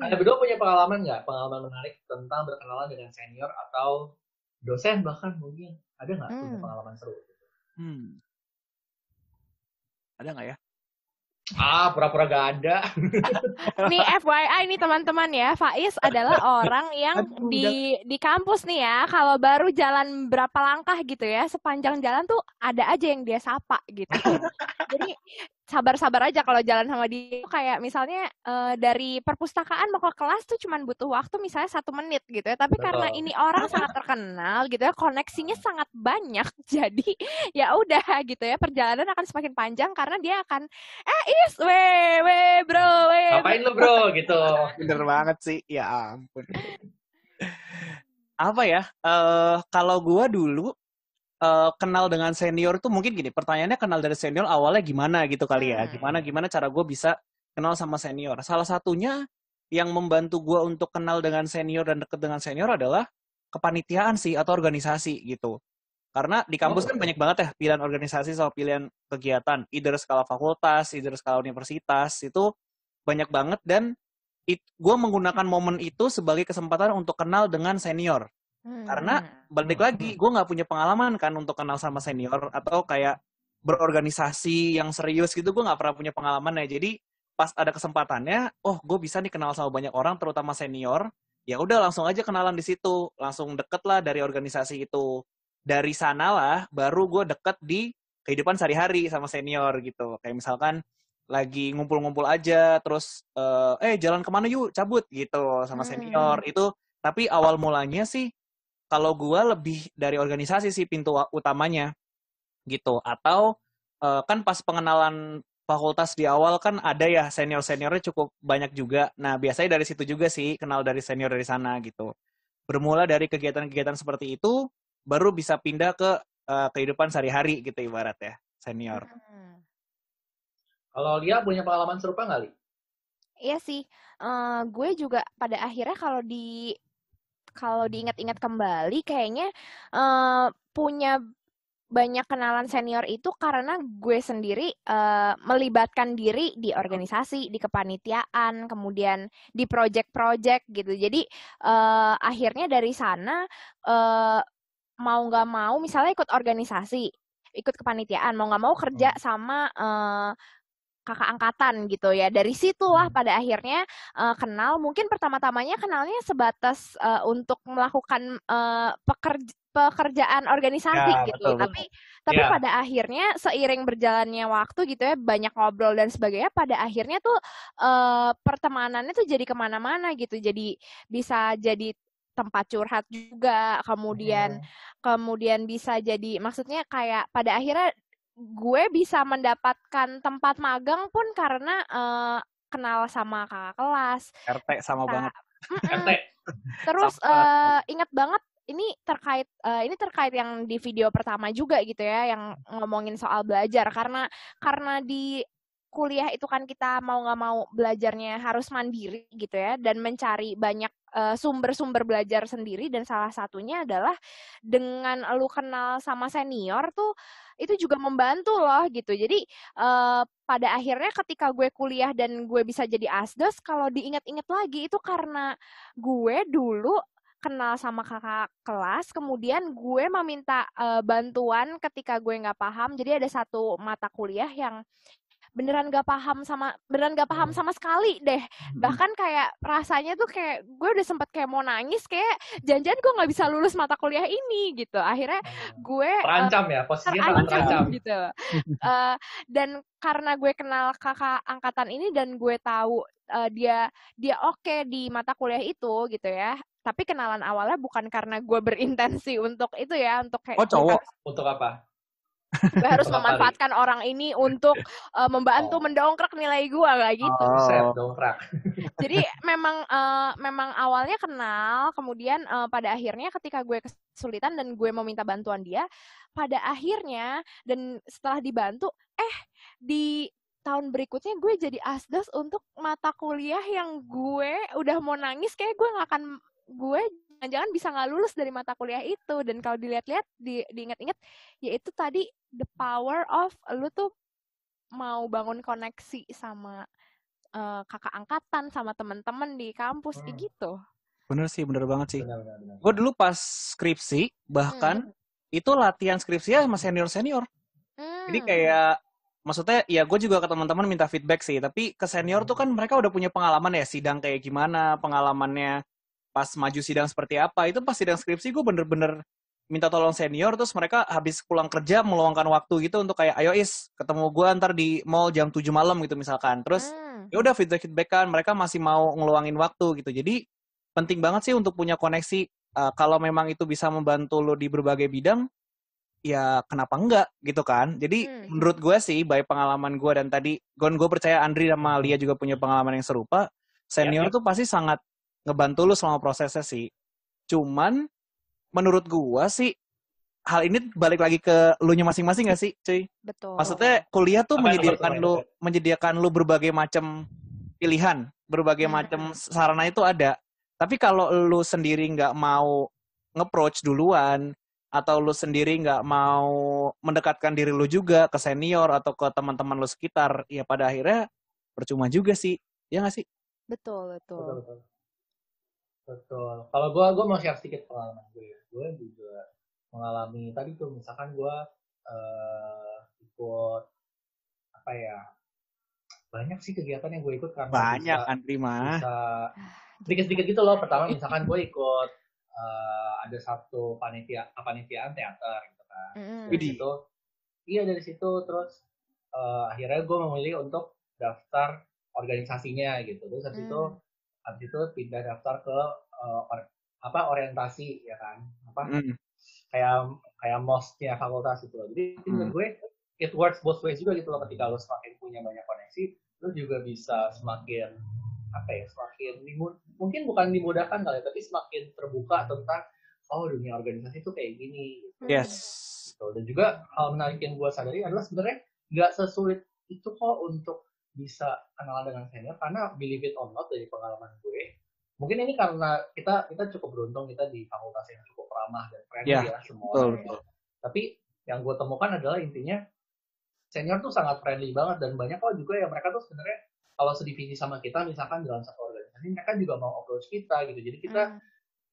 Anda berdua punya pengalaman nggak? Pengalaman menarik tentang berkenalan dengan senior atau dosen bahkan mungkin? Ada nggak punya pengalaman seru? Ada nggak ya? Pura-pura gak ada. Nih FYI nih teman-teman ya, Faiz adalah orang yang di kampus nih ya, kalau baru jalan berapa langkah gitu ya, sepanjang jalan tuh ada aja yang dia sapa gitu. Jadi sabar-sabar aja kalau jalan sama dia. Kayak misalnya dari perpustakaan mau ke kelas tuh cuman butuh waktu misalnya 1 menit gitu ya. Tapi karena ini orang sangat terkenal gitu ya, koneksinya sangat banyak. Jadi ya udah gitu ya, perjalanan akan semakin panjang karena dia akan bro. Ngapain lu bro gitu. Bener banget sih, ya ampun. Apa ya? Kalau gua dulu kenal dengan senior tuh mungkin gini, pertanyaannya kenal dari senior awalnya gimana gitu kali ya, gimana cara gue bisa kenal sama senior. Salah satunya yang membantu gue untuk kenal dengan senior dan deket dengan senior adalah kepanitiaan sih atau organisasi gitu. Karena di kampus kan banyak banget ya pilihan organisasi sama pilihan kegiatan, either skala fakultas, either skala universitas, itu banyak banget. Dan gue menggunakan momen itu sebagai kesempatan untuk kenal dengan senior. Karena balik lagi, gue nggak punya pengalaman kan untuk kenal sama senior atau kayak berorganisasi yang serius gitu, gue nggak pernah punya pengalaman ya. Jadi pas ada kesempatannya, gue bisa nih kenal sama banyak orang, terutama senior. Ya udah langsung aja kenalan di situ, langsung deket lah dari organisasi itu. Dari sana lah, baru gue deket di kehidupan sehari-hari sama senior gitu. Kayak misalkan lagi ngumpul-ngumpul aja, terus jalan kemana yuk, cabut gitu sama senior itu. Tapi awal mulanya sih, kalau gue lebih dari organisasi sih pintu utamanya gitu. Atau kan pas pengenalan fakultas di awal kan ada ya senior-seniornya cukup banyak juga. Nah biasanya dari situ juga sih kenal dari senior dari sana gitu. Bermula dari kegiatan-kegiatan seperti itu, baru bisa pindah ke kehidupan sehari-hari gitu ibarat ya senior. Kalau Lia punya pengalaman serupa nggak, Li? Iya sih, gue juga pada akhirnya kalau diingat-ingat kembali kayaknya punya banyak kenalan senior itu karena gue sendiri melibatkan diri di organisasi, di kepanitiaan, kemudian di project-project gitu. Jadi akhirnya dari sana mau nggak mau misalnya ikut organisasi, ikut kepanitiaan, mau nggak mau kerja sama kakak angkatan gitu ya. Dari situlah pada akhirnya kenal. Mungkin pertama-tamanya kenalnya sebatas untuk melakukan pekerjaan organisasi gitu. Betul. Tapi pada akhirnya seiring berjalannya waktu gitu ya, banyak ngobrol dan sebagainya, pada akhirnya tuh pertemanannya tuh jadi kemana-mana gitu. Jadi bisa jadi tempat curhat juga, kemudian bisa jadi, maksudnya kayak pada akhirnya gue bisa mendapatkan tempat magang pun karena kenal sama kakak kelas. RT sama banget. RT. Terus ingat banget ini terkait yang di video pertama juga gitu ya, yang ngomongin soal belajar, karena di kuliah itu kan kita mau nggak mau belajarnya harus mandiri gitu ya, dan mencari banyak sumber-sumber belajar sendiri, dan salah satunya adalah dengan lu kenal sama senior tuh itu juga membantu loh gitu. Jadi pada akhirnya ketika gue kuliah dan gue bisa jadi asdos, kalau diingat-ingat lagi itu karena gue dulu kenal sama kakak kelas, kemudian gue meminta bantuan ketika gue nggak paham. Jadi ada satu mata kuliah yang beneran gak paham sama sekali deh. Bahkan kayak rasanya tuh kayak gue udah sempet kayak mau nangis, kayak jangan-jangan gue nggak bisa lulus mata kuliah ini gitu. Akhirnya gue terancam ya, posisinya terancam gitu. Dan karena gue kenal kakak angkatan ini dan gue tahu dia oke di mata kuliah itu gitu ya. Tapi kenalan awalnya bukan karena gue berintensi untuk itu ya, untuk kayak cowok untuk apa? gue harus Berapa kali? memanfaatkan orang ini untuk membantu mendongkrak nilai gue kayak gitu. Buset, dongkrak. Jadi memang awalnya kenal, kemudian pada akhirnya ketika gue kesulitan dan gue meminta bantuan dia, pada akhirnya dan setelah dibantu, di tahun berikutnya gue jadi asdos untuk mata kuliah yang gue udah mau nangis, kayak gue jangan-jangan bisa nggak lulus dari mata kuliah itu. Dan kalau dilihat-lihat, diingat-ingat, yaitu tadi the power of lu tuh mau bangun koneksi sama kakak angkatan, sama teman-teman di kampus kayak gitu. Bener sih, bener banget sih. Benar. Gue dulu pas skripsi, bahkan itu latihan skripsi ya sama senior-senior. Jadi kayak, maksudnya ya gue juga ke teman-teman minta feedback sih, tapi ke senior tuh kan mereka udah punya pengalaman ya, sidang kayak gimana, pengalamannya pas maju sidang seperti apa. Itu pas sidang skripsi gue bener-bener minta tolong senior, terus mereka habis pulang kerja meluangkan waktu gitu untuk kayak, ayo Is, ketemu gue ntar di mall jam 7 malam gitu misalkan. Terus ya udah feedback kan, mereka masih mau ngeluangin waktu gitu. Jadi penting banget sih untuk punya koneksi. Kalau memang itu bisa membantu lo di berbagai bidang, ya kenapa enggak gitu kan. Jadi menurut gue sih, by pengalaman gue dan tadi gue percaya Andri sama Lia juga punya pengalaman yang serupa, senior tuh pasti sangat ngebantu lo selama prosesnya sih. Cuman menurut gue sih, hal ini balik lagi ke lu nya masing-masing gak sih, cuy? Betul. Maksudnya kuliah tuh Apa menyediakan lu berbagai macam pilihan, berbagai macam sarana itu ada. Tapi kalau lu sendiri nggak mau nge-approach duluan, atau lu sendiri nggak mau mendekatkan diri lu juga ke senior atau ke teman-teman lu sekitar, ya pada akhirnya percuma juga sih. Ya nggak sih? Betul. Kalau gue mau share sedikit pengalaman gue. Gue juga mengalami tadi tuh, misalkan gue ikut apa ya, banyak sih kegiatan yang gue ikut karena banyak Andri mah bisa sedikit-sedikit gitu loh. Pertama misalkan gue ikut ada satu kepanitiaan teater gitu kan. Dari situ terus akhirnya gue memilih untuk daftar organisasinya gitu. Terus habis itu pindah daftar ke orientasi ya kan, kayak MOS-nya fakultas gitu loh. Jadi menurut gue it works both ways juga gitu loh. Ketika lo semakin punya banyak koneksi, lo juga bisa semakin mungkin bukan dimudahkan kali, tapi semakin terbuka tentang dunia organisasi itu kayak gini gitu. Yes. Gitu. Dan juga hal menarik yang gue sadari adalah sebenarnya nggak sesulit itu kok untuk bisa kenalan dengan senior, karena believe it or not, dari pengalaman gue, mungkin ini karena kita cukup beruntung, kita di fakultas yang cukup ramah dan friendly ya semua orang. Betul. Tapi yang gue temukan adalah intinya senior tuh sangat friendly banget, dan banyak kok juga yang mereka tuh sebenarnya kalau sedivisi sama kita, misalkan dalam satu organisasi, mereka juga mau approach kita gitu. Jadi kita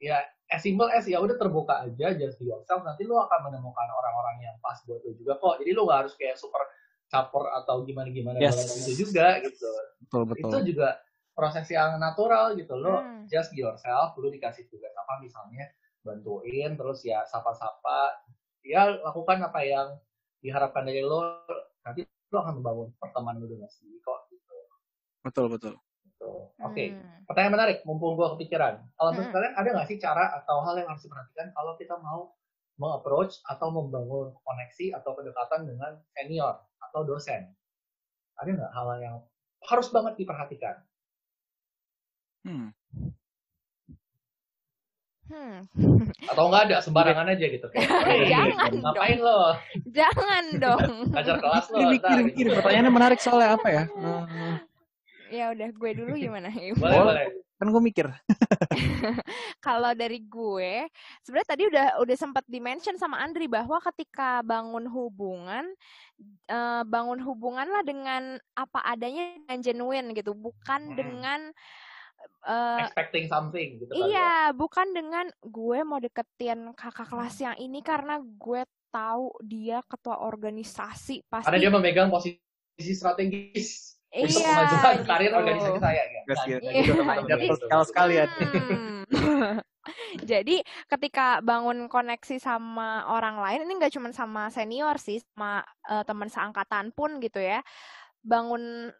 ya as simple as ya udah terbuka aja, just be yourself, nanti lo akan menemukan orang-orang yang pas buat lo juga kok. Jadi lo nggak harus kayak super caper atau gimana itu juga gitu. Betul. Itu juga proses yang natural gitu. Lo just be yourself, lo dikasih tugas apa misalnya bantuin, terus ya sapa-sapa, ya lakukan apa yang diharapkan dari lo, nanti lo akan membangun pertemanan lo dengan sendiri kok gitu. Betul. Oke. Pertanyaan menarik, mumpung gue kepikiran. Kalau menurut kalian ada nggak sih cara atau hal yang harus diperhatikan kalau kita mau meng-approach atau membangun koneksi atau kedekatan dengan senior atau dosen? Ada nggak hal yang harus banget diperhatikan? Atau nggak ada, sembarangan aja gitu kayak. Jangan ngapain lo? Jangan dong. Ngajar kelas lo. Mikir. Pertanyaannya menarik soalnya apa ya? Ya udah, gue dulu gimana? Boleh. Kan gue mikir. Kalau dari gue, sebenarnya tadi udah sempat di-mention sama Andri bahwa ketika bangun hubunganlah dengan apa adanya dan genuine gitu, bukan dengan expecting something gitu. Iya, bukan dengan gue mau deketin kakak kelas yang ini karena gue tahu dia ketua organisasi pasti. Karena dia memegang posisi strategis. Untuk kemajuan karir organisasi saya ya. Kalau sekali ya. Jadi ketika bangun koneksi sama orang lain, ini nggak cuma sama senior sih, sama teman seangkatan pun gitu ya. Bangun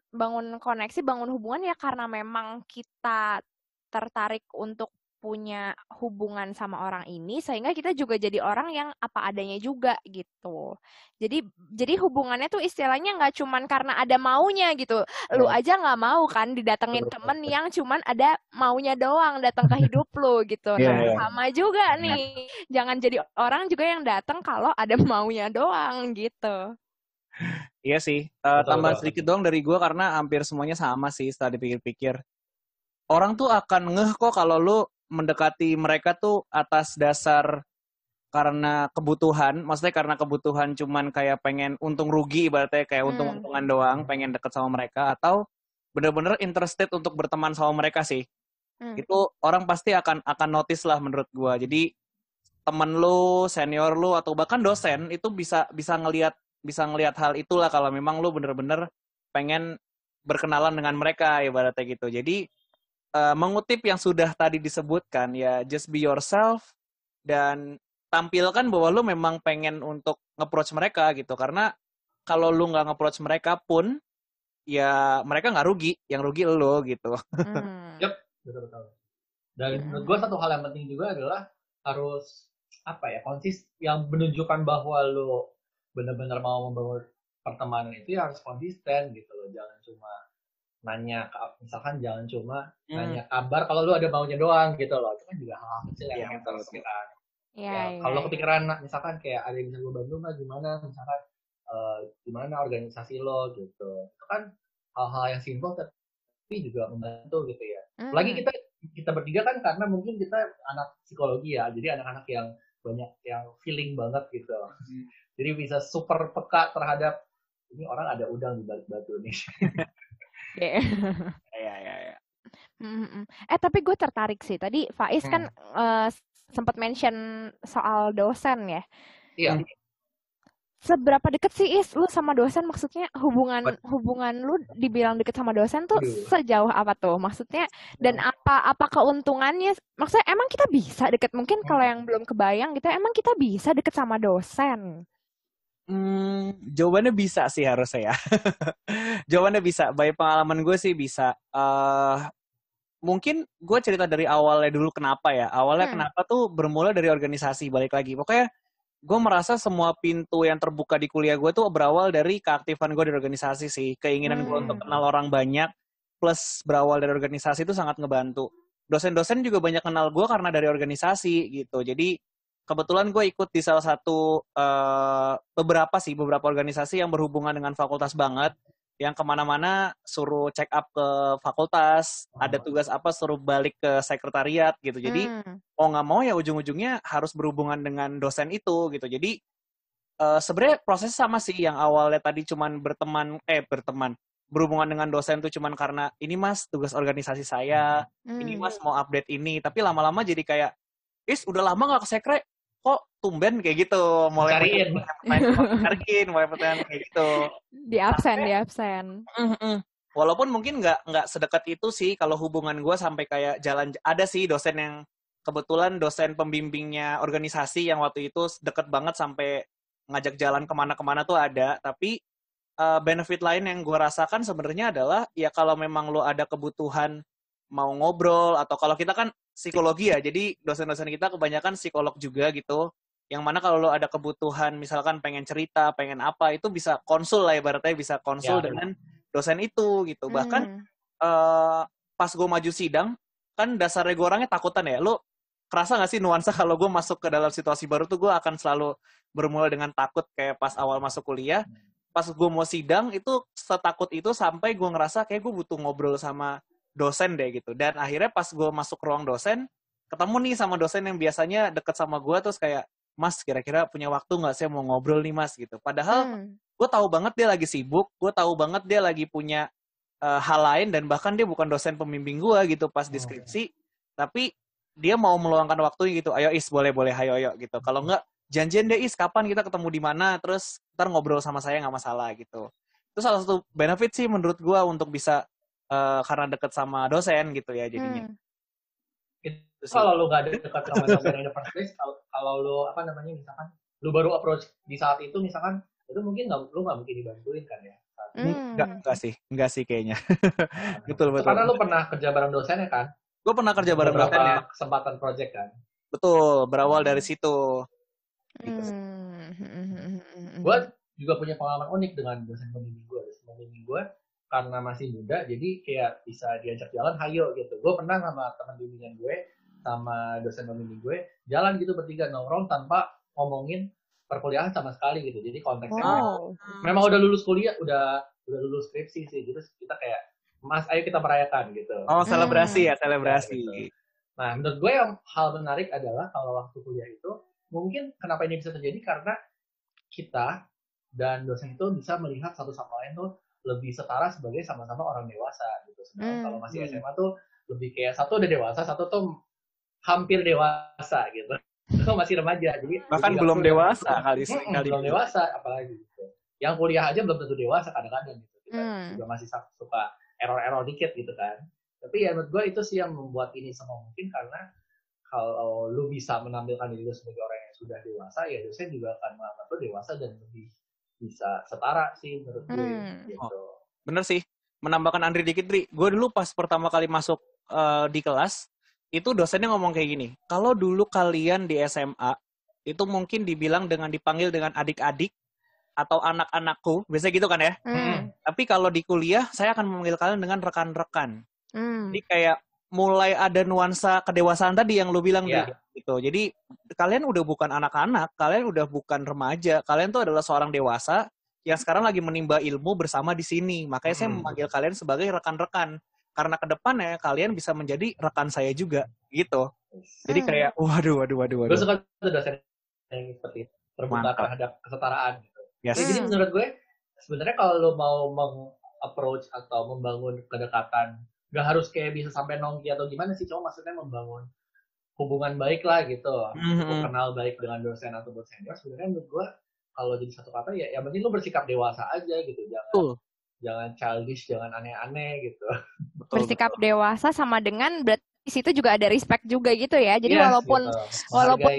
koneksi, bangun hubungan ya karena memang kita tertarik untuk punya hubungan sama orang ini sehingga kita juga jadi orang yang apa adanya juga gitu. Jadi hubungannya tuh istilahnya nggak cuman karena ada maunya gitu. Lu aja nggak mau kan didatengin temen yang cuman ada maunya doang datang ke hidup lu gitu. Nah, sama juga nih. Jangan jadi orang juga yang datang kalau ada maunya doang gitu. Iya sih. Tambah sedikit doang dari gue karena hampir semuanya sama sih setelah dipikir-pikir. Orang tuh akan ngeh kok kalau lu mendekati mereka tuh atas dasar karena kebutuhan, maksudnya karena kebutuhan cuman kayak pengen untung rugi, ibaratnya kayak untung-untungan doang, pengen deket sama mereka, atau bener-bener interested untuk berteman sama mereka sih. Itu orang pasti akan notice lah menurut gua. Jadi temen lu, senior lu, atau bahkan dosen itu bisa ngelihat hal itulah kalau memang lu bener-bener pengen berkenalan dengan mereka, ibaratnya gitu. Jadi mengutip yang sudah tadi disebutkan, ya just be yourself dan tampilkan bahwa lu memang pengen untuk nge-approach mereka gitu. Karena kalau lu nggak nge-approach mereka pun, ya mereka nggak rugi, yang rugi lu gitu. Yep, betul-betul. Dan menurut gue satu hal yang penting juga adalah harus yang menunjukkan bahwa lu benar-benar mau membangun pertemanan itu ya harus konsisten gitu loh. Jangan cuma nanya, misalkan jangan cuma nanya kabar kalau lu ada maunya doang gitu loh. Itu kan juga hal-hal kecil yang matters kan. Kalau kepikiran misalkan kayak ada yang bisa gue bantu nggak, gimana misalkan gimana organisasi lo gitu, itu kan hal-hal yang simpel tapi juga membantu gitu ya. Lagi kita bertiga kan karena mungkin kita anak psikologi ya, jadi anak-anak yang banyak yang feeling banget gitu. Jadi bisa super peka terhadap ini orang ada udang di balik batu nih. Ya. Tapi gue tertarik sih. Tadi Faiz kan sempat mention soal dosen ya. Iya. Seberapa deket sih lu sama dosen? Maksudnya hubungan lu dibilang deket sama dosen tuh sejauh apa tuh? Maksudnya dan apa keuntungannya? Maksudnya emang kita bisa deket? Mungkin kalau yang belum kebayang gitu, emang kita bisa deket sama dosen? Jawabannya bisa sih harusnya ya. Jawabannya bisa. By pengalaman gue sih bisa. Mungkin gue cerita dari awalnya dulu kenapa ya. Awalnya kenapa tuh bermula dari organisasi, balik lagi. Pokoknya gue merasa semua pintu yang terbuka di kuliah gue tuh berawal dari keaktifan gue di organisasi sih. Keinginan gue untuk kenal orang banyak plus berawal dari organisasi itu sangat ngebantu. Dosen-dosen juga banyak kenal gue karena dari organisasi gitu. Jadi kebetulan gue ikut di salah satu beberapa organisasi yang berhubungan dengan fakultas banget, yang kemana-mana suruh check up ke fakultas, ada tugas apa suruh balik ke sekretariat gitu. Jadi mau nggak mau ya ujung-ujungnya harus berhubungan dengan dosen itu gitu. Jadi sebenarnya proses sama sih, yang awalnya tadi cuman berhubungan dengan dosen tuh cuman karena ini mas tugas organisasi saya, ini mas mau update ini, tapi lama-lama jadi kayak udah lama nggak ke sekre, kok tumben kayak gitu, mulai pertanyaan kayak gitu. Di absen. Walaupun mungkin nggak sedekat itu sih kalau hubungan gue sampai kayak jalan. Ada sih dosen yang kebetulan dosen pembimbingnya organisasi yang waktu itu deket banget sampai ngajak jalan kemana-kemana tuh ada. Tapi benefit lain yang gue rasakan sebenarnya adalah ya kalau memang lo ada kebutuhan mau ngobrol, atau kalau kita kan psikologi ya, jadi dosen-dosen kita kebanyakan psikolog juga gitu, yang mana kalau lo ada kebutuhan misalkan pengen cerita, pengen apa, itu bisa konsul lah, ibaratnya bisa konsul dengan dosen itu gitu. Bahkan pas gue maju sidang, kan dasarnya gue orangnya takutan ya, lo kerasa gak sih nuansa kalau gue masuk ke dalam situasi baru tuh gue akan selalu bermula dengan takut kayak pas awal masuk kuliah. Pas gue mau sidang itu setakut itu sampai gue ngerasa kayak gue butuh ngobrol sama dosen deh gitu. Dan akhirnya pas gue masuk ruang dosen, ketemu nih sama dosen yang biasanya deket sama gue, terus kayak, mas kira-kira punya waktu gak sih mau ngobrol nih mas gitu. Padahal gue tahu banget dia lagi sibuk, gue tahu banget dia lagi punya hal lain, dan bahkan dia bukan dosen pembimbing gue gitu pas deskripsi, tapi dia mau meluangkan waktu gitu, ayo Is boleh ayo gitu. Kalau enggak, janjian deh Is kapan kita ketemu di mana, terus ntar ngobrol sama saya nggak masalah gitu. Itu salah satu benefit sih menurut gue untuk bisa karena deket sama dosen gitu ya jadinya. Kalau lu gak dekat sama dosen in the first place, kalau lu misalkan lu baru approach di saat itu misalkan, itu mungkin lu nggak mungkin dibantuin kan ya? Enggak sih kayaknya. Betul. Karena lu pernah kerja bareng dosen ya kan? Gue pernah kerja bareng dosen ya. Beberapa kesempatan project kan. Betul, berawal dari situ. Gitu. Gue juga punya pengalaman unik dengan dosen pembimbing gue. Dosen pembimbing gue karena masih muda, jadi kayak bisa diajak jalan, hayo gitu. Gue pernah sama teman bimbingan gue, sama dosen pembimbing gue, jalan gitu bertiga nongkrong tanpa ngomongin perkuliahan sama sekali gitu. Jadi konteksnya memang udah lulus kuliah, udah lulus skripsi sih. Jadi kita kayak, Mas, ayo kita merayakan gitu. Oh, selebrasi ya, selebrasi. Ya, gitu. Nah, menurut gue yang hal menarik adalah kalau waktu kuliah itu, mungkin kenapa ini bisa terjadi karena kita dan dosen itu bisa melihat satu sama lain tuh lebih setara sebagai sama-sama orang dewasa gitu. Sedangkan kalau masih SMA tuh lebih kayak satu udah dewasa, satu tuh hampir dewasa gitu. Itu masih remaja. Jadi bahkan belum dewasa kali. Belum dewasa apalagi gitu. Yang kuliah aja belum tentu dewasa kadang-kadang gitu. Kita juga masih suka error-error dikit gitu kan. Tapi ya menurut gue itu sih yang membuat ini semua mungkin, karena kalau lu bisa menampilkan diri lu sebagai orang yang sudah dewasa, ya dosen juga akan menganggap lu dewasa dan lebih bisa setara sih menurut gue. Gitu. Oh, bener sih. Menambahkan Andri dikit, Dri. Gue dulu pas pertama kali masuk di kelas, itu dosennya ngomong kayak gini. Kalau dulu kalian di SMA, itu mungkin dipanggil dengan adik-adik atau anak-anakku. Biasanya gitu kan ya. Tapi kalau di kuliah, saya akan memanggil kalian dengan rekan-rekan. Jadi kayak mulai ada nuansa kedewasaan tadi yang lu bilang gitu. Jadi kalian udah bukan anak-anak, kalian udah bukan remaja, kalian tuh adalah seorang dewasa yang sekarang lagi menimba ilmu bersama di sini. Makanya saya memanggil kalian sebagai rekan-rekan, karena kedepannya kalian bisa menjadi rekan saya juga gitu. Jadi kayak waduh. Gue suka tuh dosen yang seperti itu, terbuka terhadap kesetaraan gitu. Yes. Jadi menurut gue sebenarnya kalau lo mau meng-approach atau membangun kedekatan, gak harus kayak bisa sampai nongki atau gimana sih, cuma maksudnya membangun hubungan baik lah gitu. Kenal baik dengan dosen atau senior, sebenarnya menurut gue kalau jadi satu kata ya yang penting lo bersikap dewasa aja gitu. Jangan childish, jangan aneh-aneh gitu. Bersikap dewasa sama dengan berarti di situ juga ada respect juga gitu ya. Jadi walaupun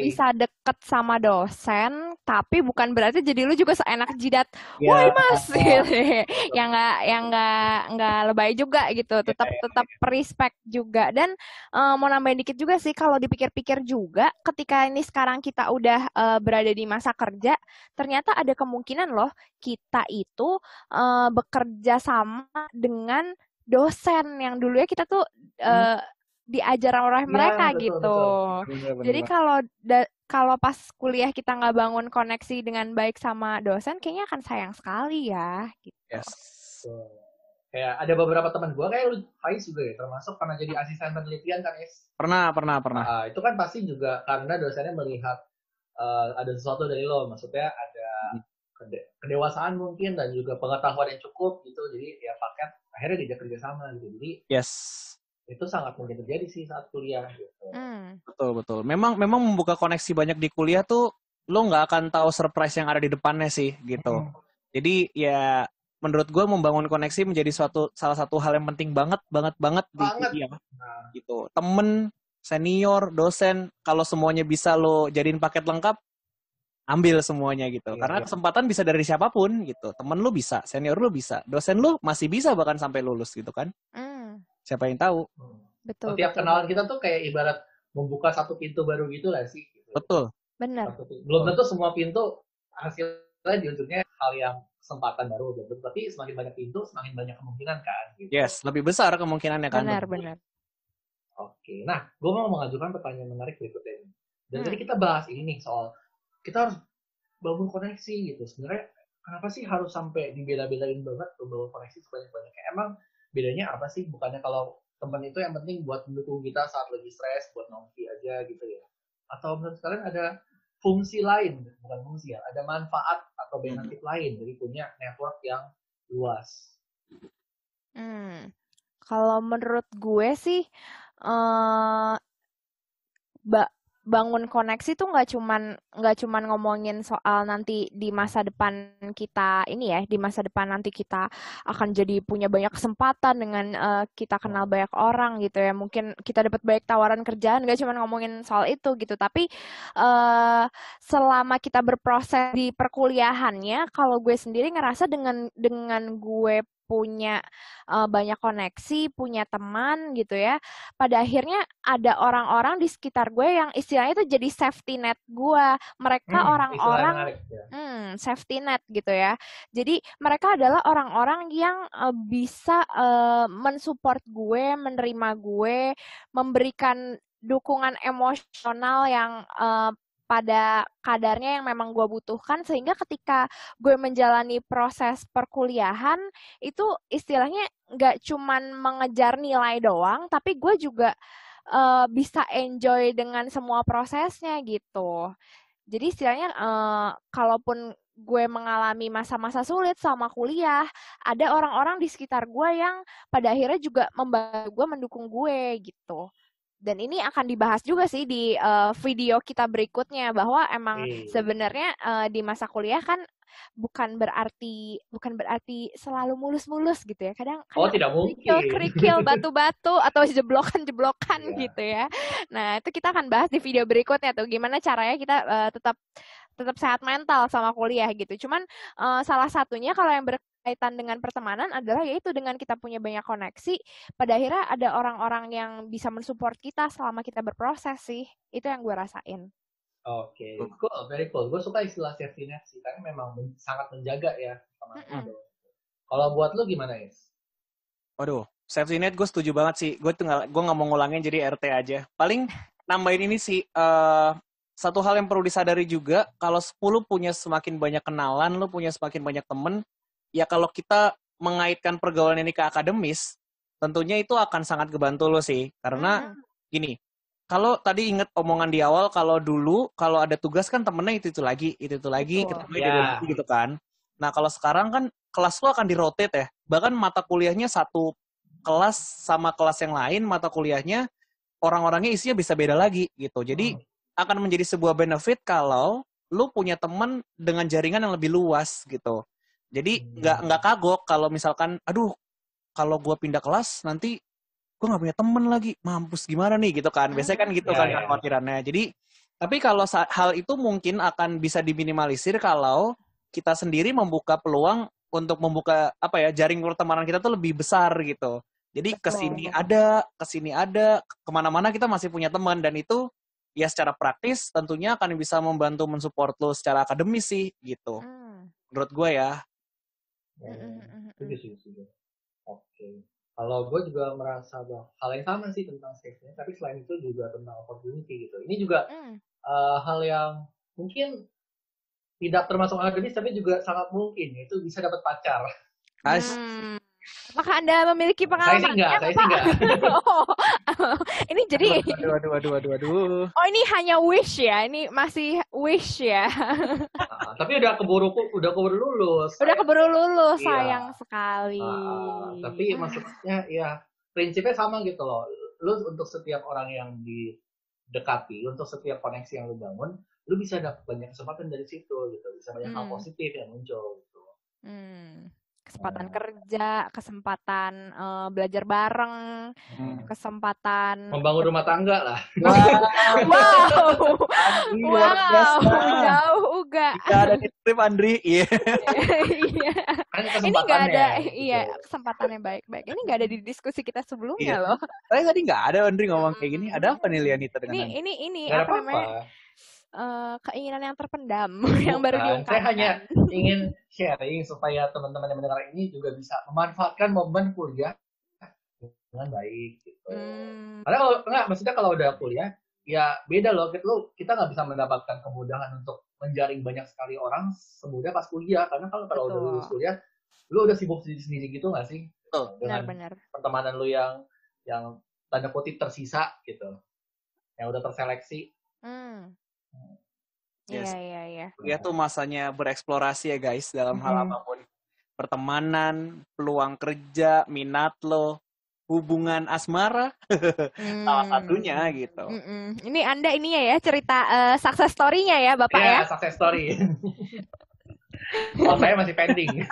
bisa deket sama dosen, tapi bukan berarti jadi lu juga seenak jidat, woi mas, gitu. yang nggak lebay juga gitu. Tetap respect juga. Dan mau nambahin dikit juga sih, kalau dipikir-pikir juga, ketika ini sekarang kita udah berada di masa kerja, ternyata ada kemungkinan loh kita itu bekerja sama dengan dosen yang dulunya kita tuh diajar oleh mereka gitu. Betul. Jadi kalau pas kuliah kita nggak bangun koneksi dengan baik sama dosen, kayaknya akan sayang sekali ya. Gitu. Yes. Kayak ada beberapa teman gue, kayak lu Faiz juga ya, termasuk pernah jadi asisten penelitian kan, Is? Pernah. Itu kan pasti juga karena dosennya melihat ada sesuatu dari lo, maksudnya ada kedewasaan mungkin dan juga pengetahuan yang cukup gitu, jadi ya paket akhirnya diajak kerja sama gitu. Jadi itu sangat mungkin terjadi sih saat kuliah gitu. Betul. Memang membuka koneksi banyak di kuliah tuh lo nggak akan tahu surprise yang ada di depannya sih gitu. Jadi ya menurut gue membangun koneksi menjadi salah satu hal yang penting banget di kuliah. Gitu. Temen, senior, dosen, kalau semuanya bisa lo jadiin paket lengkap, ambil semuanya gitu. Karena kesempatan bisa dari siapapun gitu. Temen lo bisa, senior lo bisa, dosen lo masih bisa bahkan sampai lulus gitu kan. Siapa yang tahu? Betul. Setiap kenalan kita tuh kayak ibarat membuka satu pintu baru gitu lah sih. Gitu. Betul. Benar. Belum tentu semua pintu hasilnya di ujungnya hal yang kesempatan baru. Tapi semakin banyak pintu, semakin banyak kemungkinan kan. Gitu. Yes, lebih besar kemungkinannya kan. Benar. Oke, nah gue mau mengajukan pertanyaan menarik berikutnya ini. Dan tadi kita bahas ini nih soal kita harus bangun koneksi gitu. Sebenarnya kenapa sih harus sampai dibela-belain banget bangun koneksi sebanyak-banyaknya? Emang bedanya apa sih? Bukannya kalau teman itu yang penting buat mendukung kita saat lagi stres, buat nongki aja gitu ya? Atau menurut kalian ada fungsi lain, bukan fungsi ya, ada manfaat atau benefit lain dari punya network yang luas? Kalau menurut gue sih, bangun koneksi tuh nggak cuman ngomongin soal nanti di masa depan kita ini ya, di masa depan nanti kita akan jadi punya banyak kesempatan dengan kita kenal banyak orang gitu ya, mungkin kita dapat banyak tawaran kerjaan, nggak cuman ngomongin soal itu gitu, tapi selama kita berproses di perkuliahannya, kalau gue sendiri ngerasa dengan gue punya banyak koneksi, punya teman gitu ya. Pada akhirnya ada orang-orang di sekitar gue yang istilahnya itu jadi safety net gue. Mereka istilah orang-orang menarik ya. safety net gitu ya. Jadi mereka adalah orang-orang yang bisa mensupport gue, menerima gue, memberikan dukungan emosional yang pada kadarnya yang memang gue butuhkan, sehingga ketika gue menjalani proses perkuliahan itu istilahnya nggak cuman mengejar nilai doang, tapi gue juga bisa enjoy dengan semua prosesnya gitu. Jadi istilahnya kalaupun gue mengalami masa-masa sulit sama kuliah, ada orang-orang di sekitar gue yang pada akhirnya juga membantu gue, mendukung gue gitu. Dan ini akan dibahas juga sih di video kita berikutnya, bahwa emang sebenarnya di masa kuliah kan bukan berarti selalu mulus-mulus gitu ya. Kadang tidak mungkin. kerikil batu-batu atau jeblokan-jeblokan gitu ya. Nah, itu kita akan bahas di video berikutnya tuh, gimana caranya kita tetap sehat mental sama kuliah gitu. Cuman salah satunya kalau yang berkaitan dengan pertemanan adalah yaitu dengan kita punya banyak koneksi, pada akhirnya ada orang-orang yang bisa mensupport kita selama kita berproses sih. Itu yang gue rasain. Oke, cool, very cool. Gue suka istilah safety net sih, karena memang sangat menjaga ya. Kalau buat lu gimana, Is? Waduh, safety net gue setuju banget sih. Gue nggak mau ngulangin jadi RT aja. Paling nambahin ini sih, satu hal yang perlu disadari juga, kalau 10 punya semakin banyak kenalan, lu punya semakin banyak temen, ya kalau kita mengaitkan pergaulan ini ke akademis, tentunya itu akan sangat kebantu lo sih. Karena gini, kalau tadi inget omongan di awal, kalau dulu kalau ada tugas kan temennya itu lagi, ketemu gitu kan. Nah kalau sekarang kan kelas lo akan dirotate ya. Bahkan mata kuliahnya satu kelas sama kelas yang lain, mata kuliahnya orang-orangnya isinya bisa beda lagi gitu. Jadi akan menjadi sebuah benefit kalau lu punya teman dengan jaringan yang lebih luas gitu. Jadi nggak kagok kalau misalkan, aduh kalau gue pindah kelas nanti gue nggak punya temen lagi, mampus gimana nih gitu kan. Biasanya kan gitu kan kekhawatirannya. Jadi tapi kalau hal itu mungkin akan bisa diminimalisir kalau kita sendiri membuka peluang untuk membuka jaring pertemanan kita tuh lebih besar gitu. Jadi kesini ada, kemana-mana kita masih punya teman, dan itu ya secara praktis tentunya akan bisa membantu mensupport lo secara akademis sih gitu. Menurut gue ya. Setuju. Oke. Kalau gue juga merasa hal yang sama sih tentang safety, tapi selain itu juga tentang opportunity gitu. Ini juga hal yang mungkin tidak termasuk akademis, tapi juga sangat mungkin itu bisa dapat pacar. Apakah Anda memiliki pengalaman? Saya sih enggak. Ini jadi Aduh. Oh, ini hanya wish ya. Ini masih wish ya. Tapi udah keburu lulus. Udah keburu lulus, sayang sekali. Tapi maksudnya ya prinsipnya sama gitu loh. Lu untuk setiap orang yang didekati, untuk setiap koneksi yang lu bangun, lu bisa dapat banyak kesempatan dari situ gitu. Bisa banyak hal positif yang muncul gitu. Kesempatan kerja, kesempatan belajar bareng, kesempatan membangun rumah tangga lah. Wow, jauh juga. Tidak ada di trip Andri, Iya. Ini nggak ada, kesempatan yang baik-baik. Ini nggak ada di diskusi kita sebelumnya loh. Saya tadi nggak ada Andri ngomong kayak gini. Ada apa nih Lianita dengan ini apa namanya? Keinginan yang terpendam yang baru diungkapkan. Saya hanya ingin sharing supaya teman-teman yang mendengar ini juga bisa memanfaatkan momen kuliah dengan baik gitu. Karena maksudnya kalau udah kuliah ya beda loh, kita nggak bisa mendapatkan kemudahan untuk menjaring banyak sekali orang semudah pas kuliah, karena kalau udah lulus kuliah lu udah sibuk sendiri gitu nggak sih? Dengan pertemanan lu yang tanda kutip tersisa gitu, yang udah terseleksi. Iya. Kuliah tuh masanya bereksplorasi ya guys, dalam hal apapun. Pertemanan, peluang kerja, minat lo, hubungan asmara, salah satunya gitu. Ini Anda ininya ya, cerita success story-nya ya Bapak ya? Iya, success story. Saya masih pending.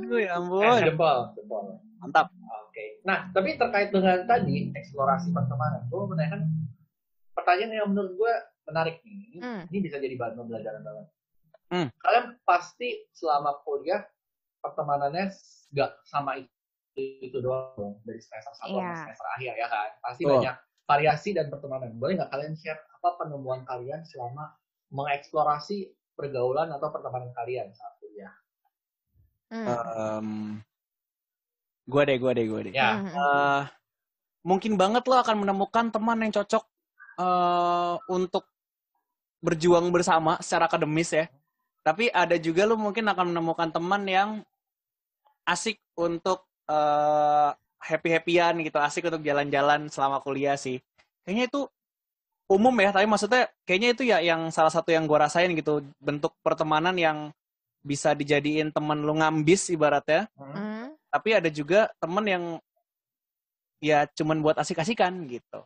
Aduh ya ampun. Jempol. Mantap. Oke. Nah, tapi terkait dengan tadi eksplorasi pertemanan, gue menanyakan pertanyaan yang menurut gue menarik nih. Ini bisa jadi bahan pembelajaran banget. Kalian pasti selama kuliah pertemanannya nggak sama itu doang dong, dari semester 1 sampai semester akhir ya kan. Pasti banyak variasi dan pertemanan. Boleh nggak kalian share apa penemuan kalian selama mengeksplorasi pergaulan atau pertemanan kalian saat kuliah? Gue deh. Ya. Mungkin banget lo akan menemukan teman yang cocok untuk berjuang bersama secara akademis ya. Tapi ada juga lo mungkin akan menemukan teman yang asik untuk happy-happyan gitu, asik untuk jalan-jalan selama kuliah sih. Kayaknya itu umum ya, tapi maksudnya kayaknya itu ya yang salah satu yang gue rasain gitu, bentuk pertemanan yang bisa dijadiin teman lu ngambis ibaratnya. Tapi ada juga teman yang ya cuman buat asik-asikan gitu.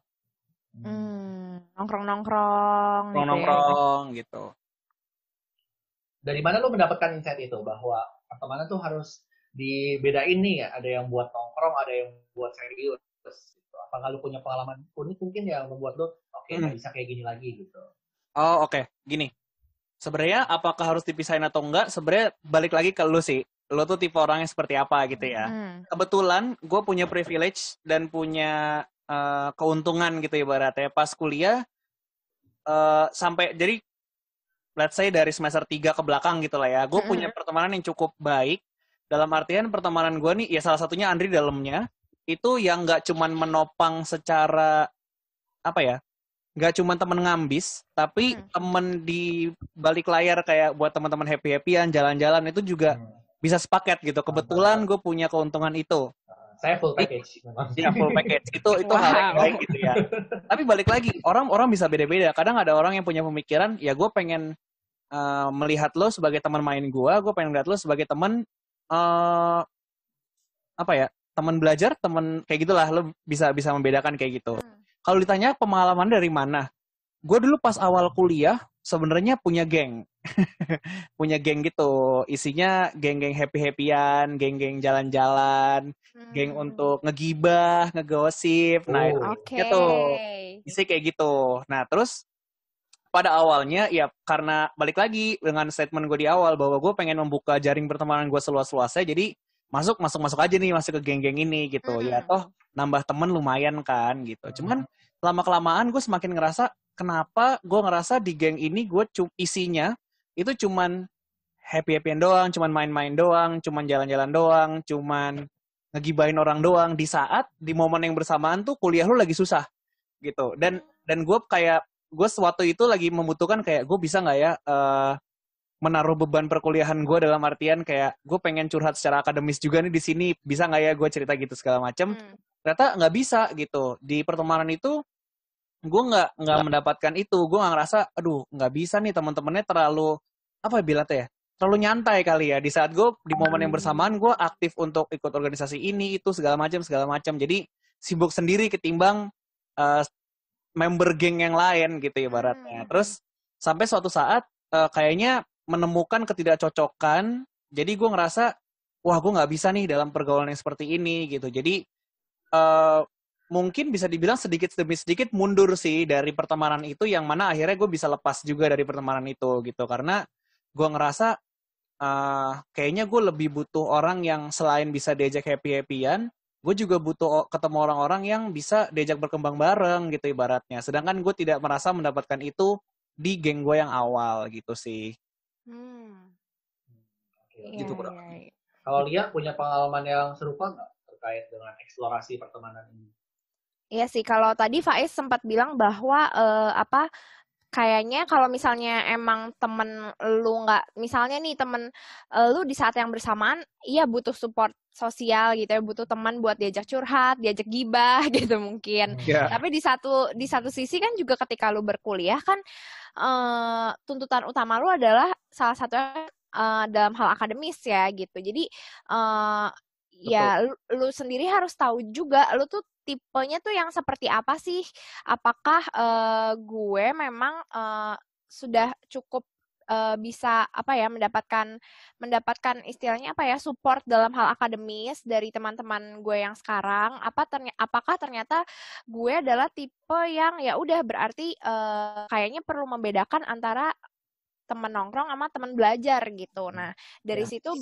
Nongkrong gitu. Dari mana lu mendapatkan insight itu bahwa pertemanan tuh harus dibedain nih ya, ada yang buat nongkrong, ada yang buat serius gitu. Apakah lu punya pengalaman unik mungkin yang membuat lu nggak bisa kayak gini lagi gitu? Oh oke. Gini, sebenarnya apakah harus dipisahin atau enggak, sebenarnya balik lagi ke lu sih. Lu tuh tipe orangnya seperti apa gitu ya. Kebetulan gue punya privilege dan punya keuntungan gitu ibaratnya. Pas kuliah sampai, jadi let's say dari semester 3 ke belakang gitu lah ya. Gue punya pertemanan yang cukup baik. Dalam artian pertemanan gue nih, ya salah satunya Andri dalamnya, itu yang gak cuman menopang secara, apa ya, gak cuman temen ngambis, tapi temen di balik layar kayak buat teman-teman happy-happyan, jalan-jalan itu juga bisa sepaket gitu. Kebetulan gue punya keuntungan itu. Saya full package. Iya, full package. Itu hal yang baik gitu ya. Tapi balik lagi, orang bisa beda-beda. Kadang ada orang yang punya pemikiran, ya gue pengen melihat lo sebagai teman main gue pengen melihat lo sebagai teman apa ya, teman belajar, teman kayak gitulah, lo bisa membedakan kayak gitu. Kalau ditanya pengalaman dari mana, gue dulu pas awal kuliah sebenarnya punya geng. Punya geng gitu, isinya geng-geng happy-happyan, geng-geng jalan-jalan, geng untuk ngegibah, ngegosip, nah gitu, isi kayak gitu. Nah terus pada awalnya ya karena balik lagi dengan statement gue di awal bahwa gue pengen membuka jaring pertemanan gue seluas-luasnya, jadi masuk aja nih, masuk ke geng-geng ini gitu. Ya toh nambah temen lumayan kan gitu. Cuman lama-kelamaan gue semakin ngerasa kenapa gue ngerasa di geng ini gue isinya itu cuman happy-happyan doang, cuman main-main doang, cuman jalan-jalan doang, cuman ngegibahin orang doang, di saat di momen yang bersamaan tuh kuliah lu lagi susah gitu. Dan gue waktu itu lagi membutuhkan kayak gue bisa nggak ya menaruh beban perkuliahan gue, dalam artian kayak gue pengen curhat secara akademis juga nih di sini, bisa nggak ya gue cerita gitu segala macem. Ternyata nggak bisa gitu. Di pertemanan itu gue nggak mendapatkan itu. Gue nggak ngerasa, aduh nggak bisa nih, teman-temannya terlalu apa ya bilangnya ya, terlalu nyantai kali ya. Di saat gue di momen yang bersamaan gue aktif untuk ikut organisasi ini itu segala macam. Jadi sibuk sendiri ketimbang member geng yang lain gitu ibaratnya. Terus sampai suatu saat kayaknya menemukan ketidakcocokan. Jadi gue ngerasa, wah gue nggak bisa nih dalam pergaulan yang seperti ini gitu. Jadi mungkin bisa dibilang sedikit demi sedikit mundur sih dari pertemanan itu, yang mana akhirnya gue bisa lepas juga dari pertemanan itu gitu. Karena gue ngerasa kayaknya gue lebih butuh orang yang selain bisa diajak happy-happyan, gue juga butuh ketemu orang-orang yang bisa diajak berkembang bareng gitu ibaratnya. Sedangkan gue tidak merasa mendapatkan itu di geng gue yang awal gitu sih. Gitu kurang. Kalau Lia punya pengalaman yang serupa nggak terkait dengan eksplorasi pertemanan ini? Iya sih, kalau tadi Faiz sempat bilang bahwa kayaknya kalau misalnya emang temen lu nggak, misalnya nih temen lu di saat yang bersamaan, iya butuh support sosial gitu ya, butuh teman buat diajak curhat, diajak gibah gitu mungkin. Tapi di satu sisi kan juga ketika lu berkuliah kan tuntutan utama lu adalah salah satunya dalam hal akademis ya gitu. Jadi ya lu sendiri harus tahu juga lu tuh tipenya tuh yang seperti apa sih? Apakah gue memang sudah cukup bisa mendapatkan istilahnya support dalam hal akademis dari teman-teman gue yang sekarang? Apakah ternyata gue adalah tipe yang ya udah berarti kayaknya perlu membedakan antara teman nongkrong sama teman belajar gitu. Nah, dari situ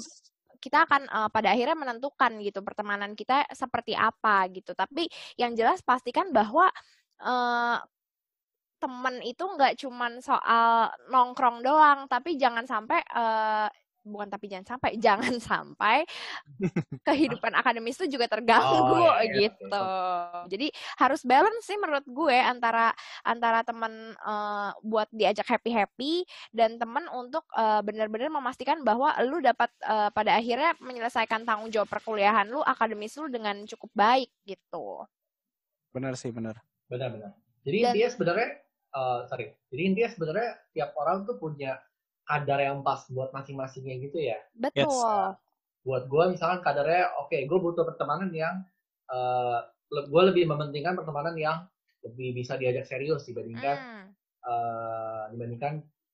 kita akan pada akhirnya menentukan gitu pertemanan kita seperti apa gitu. Tapi yang jelas pastikan bahwa temen itu nggak cuman soal nongkrong doang, tapi jangan sampai jangan sampai kehidupan akademis itu juga terganggu gitu. Jadi harus balance sih menurut gue antara teman buat diajak happy dan teman untuk benar-benar memastikan bahwa lu dapat pada akhirnya menyelesaikan tanggung jawab perkuliahan lu, akademis lu dengan cukup baik gitu. Benar sih, benar. Jadi intinya sebenarnya tiap orang tuh punya kadar yang pas buat masing-masingnya gitu ya. Betul. Yes. Buat gue misalkan kadarnya, gue butuh pertemanan yang gue lebih mementingkan pertemanan yang lebih bisa diajak serius dibandingkan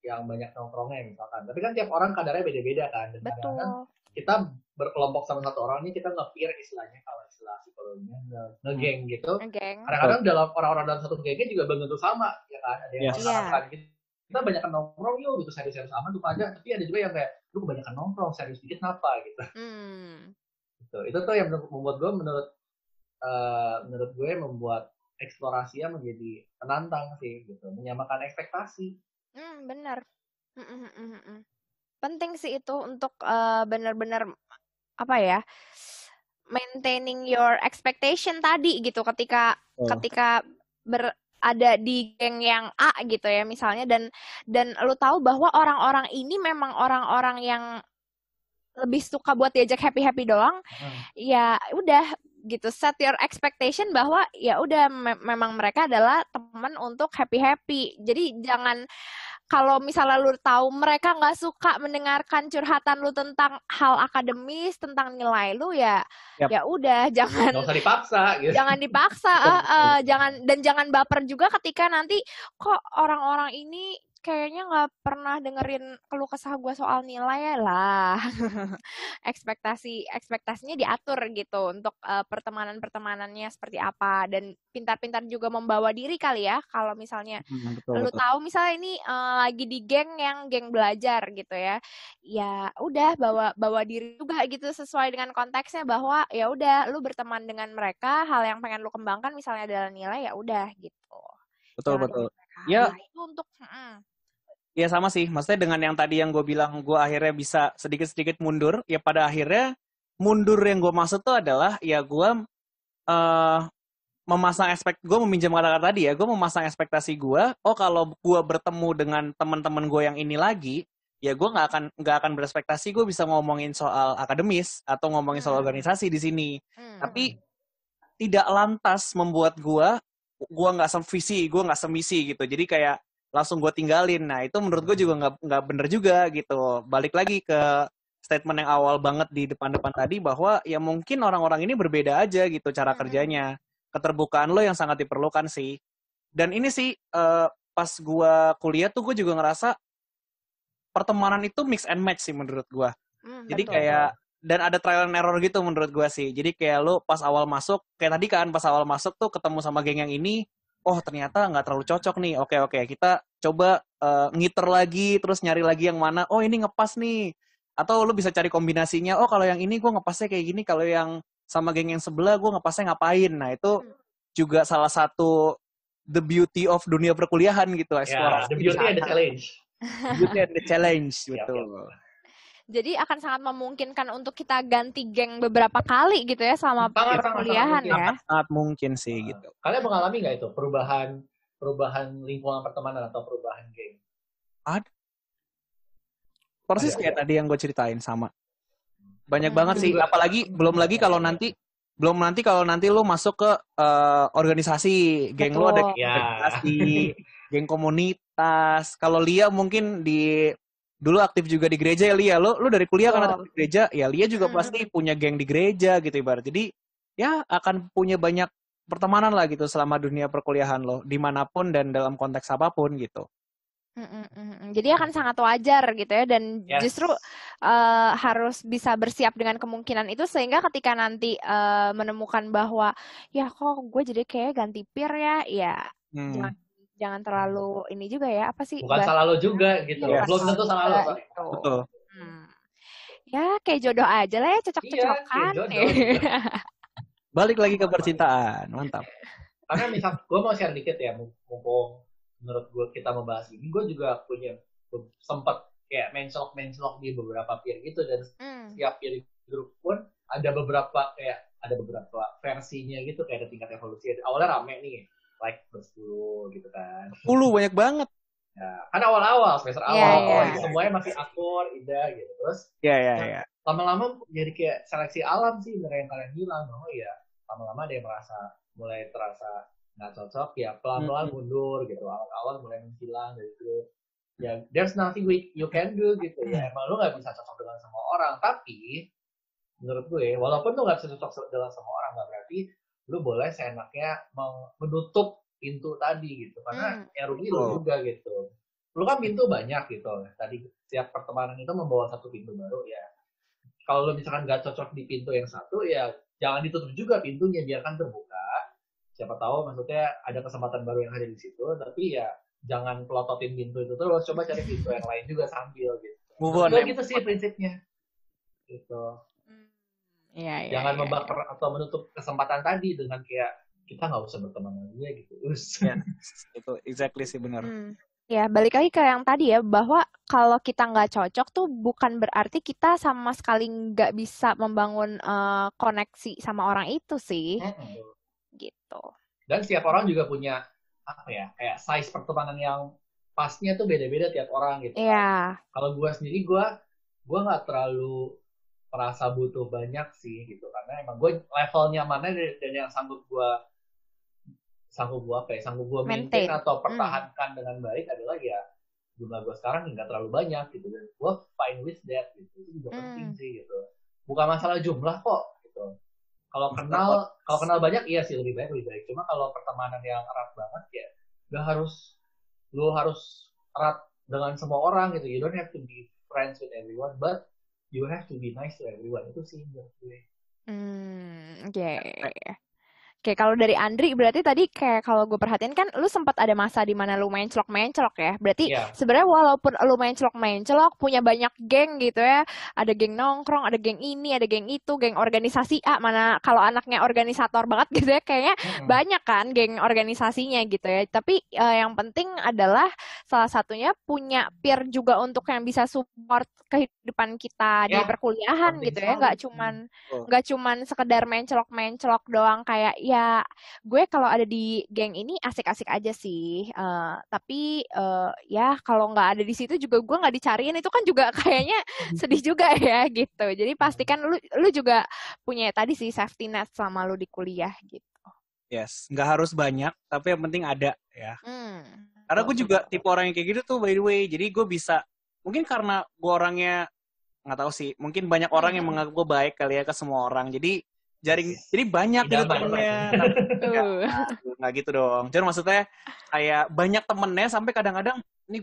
yang banyak nongkrongnya misalkan. Tapi kan tiap orang kadarnya beda-beda kan. Dan kadang-kadang kita berkelompok sama satu orang ini kita nge-peer istilahnya, kalau istilah psikologinya nge-geng gitu. Kadang-kadang dalam orang-orang dalam satu gengnya juga belum tentu sama ya kan. Ada yang mengatakan kita banyak nongkrong yuk gitu, serius-serius sama tuh aja, tapi ada juga yang kayak lu kebanyakan nongkrong, serius dikit kenapa gitu. Gitu. Itu tuh yang membuat gue menurut gue membuat eksplorasinya menjadi penantang sih gitu, menyamakan ekspektasi. Benar. Penting sih itu untuk benar-benar maintaining your expectation tadi gitu ketika ada di geng yang A gitu ya misalnya, dan lu tahu bahwa orang-orang ini memang orang-orang yang lebih suka buat diajak happy doang, ya udah gitu, set your expectation bahwa ya udah memang mereka adalah teman untuk happy. Jadi jangan, kalau misalnya lu tahu mereka nggak suka mendengarkan curhatan lu tentang hal akademis, tentang nilai lu, ya udah jangan. Nggak usah dipaksa. Gitu. Jangan dipaksa, jangan baper juga ketika nanti kok orang-orang ini kayaknya nggak pernah dengerin keluh kesah gue soal nilai lah. Ekspektasinya diatur gitu untuk pertemanannya seperti apa, dan pintar-pintar juga membawa diri kali ya. Kalau misalnya lu tahu misalnya ini lagi di geng belajar gitu ya udah bawa diri juga gitu sesuai dengan konteksnya, bahwa ya udah lu berteman dengan mereka, hal yang pengen lu kembangkan misalnya adalah nilai, ya udah gitu. Betul. Ya itu untuk ya sama sih, maksudnya dengan yang tadi yang gue bilang gue akhirnya bisa sedikit-sedikit mundur, ya pada akhirnya mundur yang gue maksud tuh adalah ya gue gue meminjam kata-kata tadi ya, gue memasang ekspektasi gue, kalau gue bertemu dengan teman-teman gue yang ini lagi, ya gue nggak akan berespektasi gue bisa ngomongin soal akademis atau ngomongin soal organisasi di sini, tapi tidak lantas membuat gue nggak sevisi, gue nggak semisi gitu, jadi kayak langsung gue tinggalin. Nah itu menurut gue juga nggak bener juga gitu. Balik lagi ke statement yang awal banget di depan-depan tadi, bahwa ya mungkin orang-orang ini berbeda aja gitu cara kerjanya. Keterbukaan lo yang sangat diperlukan sih. Dan ini sih pas gue kuliah tuh gue juga ngerasa pertemanan itu mix and match sih menurut gue. Jadi kayak dan ada trial and error gitu menurut gue sih. Jadi kayak lo pas awal masuk, kayak tadi kan pas awal masuk tuh ketemu sama geng yang ini, ternyata nggak terlalu cocok nih. Oke, kita coba ngiter lagi, terus nyari lagi yang mana. Ini ngepas nih. Atau lu bisa cari kombinasinya. Kalau yang ini gue ngepasnya kayak gini. Kalau yang sama geng yang sebelah gue ngepasnya ngapain. Nah itu juga salah satu the beauty of dunia perkuliahan gitu. Yeah, the beauty and the challenge. The beauty and the challenge, betul. Jadi akan sangat memungkinkan untuk kita ganti geng beberapa kali gitu ya selama perkuliahan ya. Sangat mungkin sih gitu. Kalian mengalami nggak itu perubahan lingkungan pertemanan atau perubahan geng? Ada. Persis kayak tadi yang gue ceritain sama. Banyak banget sih. Apalagi belum nanti kalau nanti lo masuk ke organisasi, geng lo ada organisasi, geng komunitas. Kalau Lia mungkin dulu aktif juga di gereja ya Lia, lo dari kuliah kan aktif di gereja, ya Lia juga pasti punya geng di gereja gitu ibarat. Jadi ya akan punya banyak pertemanan lah gitu selama dunia perkuliahan lo, dimanapun dan dalam konteks apapun gitu. Jadi akan sangat wajar gitu ya, dan justru harus bisa bersiap dengan kemungkinan itu, sehingga ketika nanti menemukan bahwa ya kok gue jadi kayak ganti peer ya jangan jangan terlalu ini juga ya, apa sih? Bukan salah lo juga gitu. Iya, Belum tentu salah lo, sorry. Itu. Betul. Ya, kayak jodoh aja lah ya, Iya, cocok-cocokan. kayak jodoh gitu. Balik lagi ke percintaan, mantap. Karena misal gue mau share dikit ya, mumpung menurut gue kita membahas ini, gue juga punya sempat kayak mencelok di beberapa peer gitu, dan setiap peer group pun ada beberapa versinya gitu, kayak ada tingkat evolusi. Awalnya rame nih, like +10 gitu kan. 10 banyak banget. Ya, kan awal-awal semester awal, semuanya masih akur, indah gitu. Terus lama-lama jadi kayak seleksi alam sih, bener yang kalian bilang. Oh iya, lama-lama dia mulai terasa nggak cocok, ya pelan-pelan mundur gitu. Awal-awal mulai menghilang dari itu. Ya, there's nothing you can do gitu ya. Emang lu nggak bisa cocok dengan semua orang, tapi menurut gue, walaupun lu nggak bisa cocok dengan semua orang, nggak berarti lu boleh seenaknya menutup pintu tadi gitu, karena yang rugi lu juga gitu. Lu kan pintu banyak gitu. Tadi setiap pertemanan itu membawa satu pintu baru ya. Kalau lu misalkan nggak cocok di pintu yang satu, ya jangan ditutup juga pintunya, biarkan terbuka. Siapa tahu maksudnya ada kesempatan baru yang ada di situ, tapi ya jangan pelototin pintu itu terus, coba cari pintu yang lain juga sambil gitu. Gitu sih prinsipnya. Gitu. Jangan membakar atau menutup kesempatan tadi dengan kayak kita nggak usah berteman sama dia gitu. Itu exactly sih, benar. Ya, balik lagi ke yang tadi ya, bahwa kalau kita nggak cocok tuh bukan berarti kita sama sekali nggak bisa membangun koneksi sama orang itu sih. Gitu. Dan setiap orang juga punya kayak size pertemanan yang pasnya tuh beda-beda tiap orang gitu. Iya. Kalau gue sendiri, gue nggak terlalu merasa butuh banyak sih gitu, karena emang gue levelnya mana dan yang sanggup gue maintain atau pertahankan dengan baik adalah ya jumlah gue sekarang nggak terlalu banyak gitu, dan gue fine with that gitu. Itu juga penting sih gitu. Bukan masalah jumlah kok gitu. Kalau kenal banyak iya sih lebih baik. Cuma kalau pertemanan yang erat banget ya lu harus erat dengan semua orang gitu. You don't have to be friends with everyone, but you have to be nice to everyone. Itu sih menurut gue. Oke, kalau dari Andri berarti tadi kayak kalau gue perhatiin kan lu sempat ada masa di mana lu mencelok ya. Berarti sebenarnya walaupun lu mencelok punya banyak geng gitu ya. Ada geng nongkrong, ada geng ini, ada geng itu, geng organisasi mana kalau anaknya organisator banget gitu ya, kayaknya banyak kan geng organisasinya gitu ya. Tapi yang penting adalah salah satunya punya peer juga untuk yang bisa support kehidupan kita di perkuliahan gitu ya. Nggak cuman sekedar mencelok doang, kayak ya gue kalau ada di geng ini asik-asik aja sih, tapi ya kalau nggak ada di situ juga gue nggak dicariin, itu kan juga kayaknya sedih juga ya gitu. Jadi pastikan lu juga punya tadi sih safety net selama lu di kuliah gitu. Yes, nggak harus banyak, tapi yang penting ada ya. Karena gue juga tipe orang yang kayak gitu tuh, by the way. Jadi gue bisa, mungkin karena gue orangnya nggak tahu sih, mungkin banyak orang yang menganggap gue baik kali ya ke semua orang. Jadi jadi banyak gitu temennya. Nggak gitu dong. Jadi maksudnya kayak banyak temennya sampai kadang-kadang ini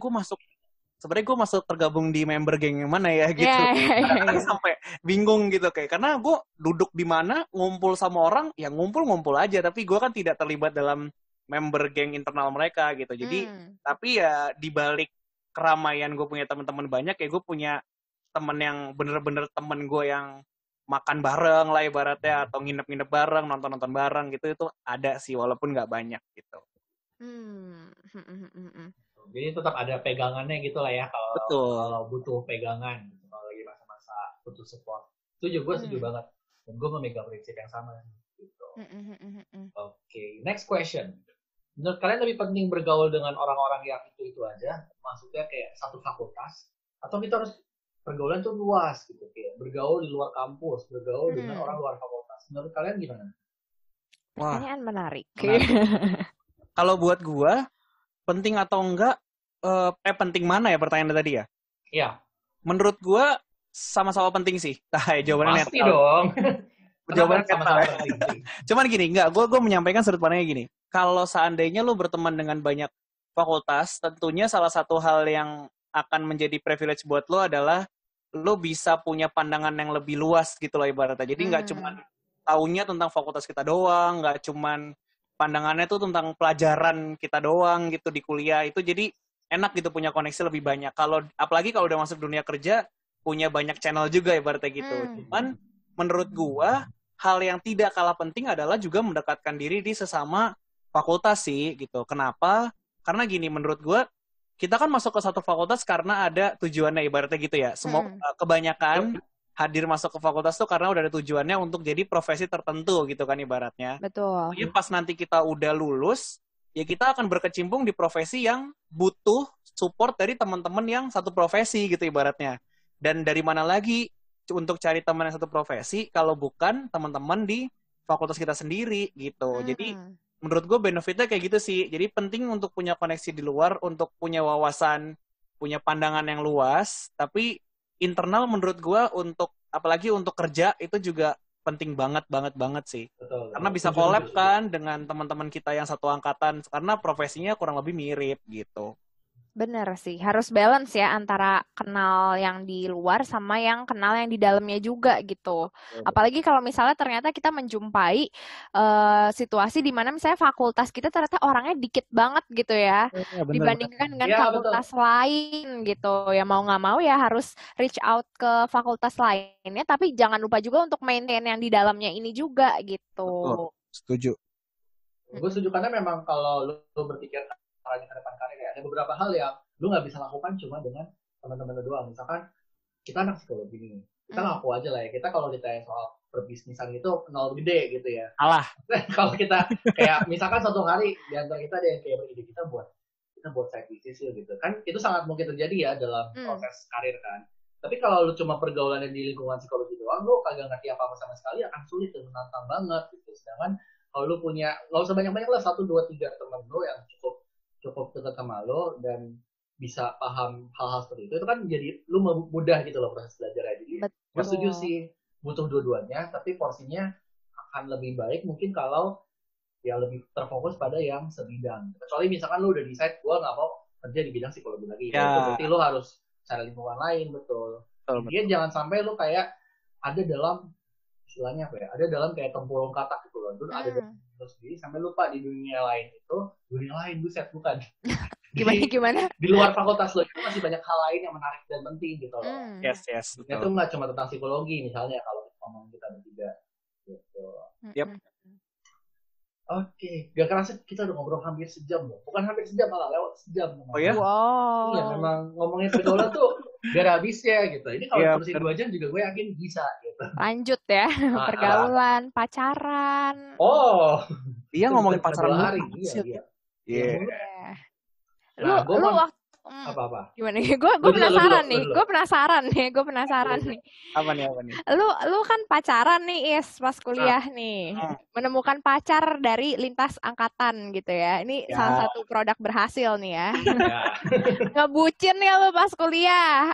sebenarnya gue masuk tergabung di member geng yang mana ya gitu. Kadang-kadang sampai bingung gitu kayak, karena gue duduk di mana ngumpul sama orang ya ngumpul aja, tapi gue kan tidak terlibat dalam member geng internal mereka gitu. Jadi tapi ya di balik keramaian gue punya teman-teman banyak ya, gue punya temen yang bener-bener temen gue yang makan bareng lah ibaratnya, atau nginep-nginep bareng, nonton-nonton bareng gitu, itu ada sih walaupun nggak banyak gitu. Jadi tetap ada pegangannya gitu lah ya kalau butuh pegangan gitu, kalau lagi masa-masa butuh support. Itu juga gue setuju banget, dan gue memegang prinsip yang sama gitu. Oke, next question. Menurut kalian lebih penting bergaul dengan orang-orang yang itu aja, maksudnya kayak satu fakultas, atau kita harus pergaulan tuh luas gitu, kayak bergaul di luar kampus, bergaul dengan orang luar fakultas? Menurut kalian gimana? Pertanyaan menarik. Kalau buat gua, penting atau enggak, penting mana ya pertanyaan tadi ya? Iya. Menurut gua sama-sama penting sih. Jawabannya pasti dong. Jawabannya sama-sama penting. Cuman gini, gua menyampaikan sudut pandangnya gini. Kalau seandainya lu berteman dengan banyak fakultas, tentunya salah satu hal yang akan menjadi privilege buat lo adalah lo bisa punya pandangan yang lebih luas gitu loh ibaratnya. Jadi nggak cuma taunya tentang fakultas kita doang, nggak cuma pandangannya tuh tentang pelajaran kita doang gitu di kuliah. Itu jadi enak gitu punya koneksi lebih banyak. Apalagi kalau udah masuk dunia kerja, punya banyak channel juga ibaratnya gitu. Cuman menurut gua hal yang tidak kalah penting adalah juga mendekatkan diri di sesama fakultas sih gitu. Kenapa? Karena gini, menurut gua kita kan masuk ke satu fakultas karena ada tujuannya ibaratnya gitu ya. Semua kebanyakan hadir masuk ke fakultas tuh karena udah ada tujuannya untuk jadi profesi tertentu gitu kan ibaratnya. Betul. Jadi pas nanti kita udah lulus, ya kita akan berkecimpung di profesi yang butuh support dari teman-teman yang satu profesi gitu ibaratnya. Dan dari mana lagi untuk cari teman yang satu profesi kalau bukan teman-teman di fakultas kita sendiri gitu. Jadi menurut gue benefitnya kayak gitu sih. Jadi penting untuk punya koneksi di luar, untuk punya wawasan, punya pandangan yang luas, tapi internal menurut gue apalagi untuk kerja itu juga penting banget sih. Betul. Karena bisa collab kan dengan teman-teman kita yang satu angkatan karena profesinya kurang lebih mirip gitu. Bener sih, harus balance ya antara kenal yang di luar sama yang kenal yang di dalamnya juga gitu. Apalagi kalau misalnya ternyata kita menjumpai situasi di mana misalnya fakultas kita ternyata orangnya dikit banget gitu ya, dibandingkan dengan fakultas lain gitu. Ya mau nggak mau ya harus reach out ke fakultas lainnya, tapi jangan lupa juga untuk maintain yang di dalamnya ini juga gitu. Betul, setuju. Gue setuju karena memang kalau lu berpikir arahnya ke depan karir ya, ada beberapa hal yang lu nggak bisa lakukan cuma dengan teman-teman lu doang. Misalkan kita anak psikologi nih, kita ngaku aja lah ya, kita kalau ditanya soal perbisnisan itu nol gede gitu ya. Alah. Kalau kita kayak misalkan suatu hari di antara kita ada yang kayak beride kita buat side business gitu kan, itu sangat mungkin terjadi ya dalam proses karir kan. Tapi kalau lu cuma pergaulan di lingkungan psikologi doang, lu kagak ngerti apa-apa sama sekali, akan sulit dan menantang banget gitu. Sedangkan kalau lu punya, nggak usah banyak-banyak lah, 1, 2, 3 teman lu yang cukup dekat sama lo dan bisa paham hal-hal seperti itu kan jadi lu mudah gitu loh proses belajarnya. Jadi gue setuju sih butuh dua-duanya, tapi porsinya akan lebih baik mungkin kalau ya lebih terfokus pada yang sebidang. Kecuali misalkan lu udah decide gue nggak mau kerja di bidang psikologi lagi, itu berarti lu harus cari lingkungan lain. Betul. Jadi jangan sampai lu kayak ada dalam istilahnya apa ya, ada dalam kayak tempurung kata gitu loh. Lu ada sendiri sampai lupa di dunia lain buset bukan. Gimana? Di luar fakultas lo itu masih banyak hal lain yang menarik dan penting gitu loh. Yes. Itu nggak cuma tentang psikologi misalnya kalau ngomong kita bertiga gitu. Yep. Oke, gak kerasa kita udah ngobrol hampir sejam loh. Bukan hampir sejam, malah lewat sejam. Oh ya? Wow. Iya, memang ngomongin pergaulan tuh gak ada habisnya gitu. Ini kalau terusin 2 jam juga gue yakin bisa gitu. Lanjut ya, pergaulan, pacaran. Oh, iya ngomongin pacaran hari. Iya. Lu waktu apa? Gimana? Gue penasaran nih. Apa nih? Lu kan pacaran nih, pas kuliah nih. Menemukan pacar dari lintas angkatan gitu ya. Ini salah satu produk berhasil nih ya. Ngebucin ya lu pas kuliah.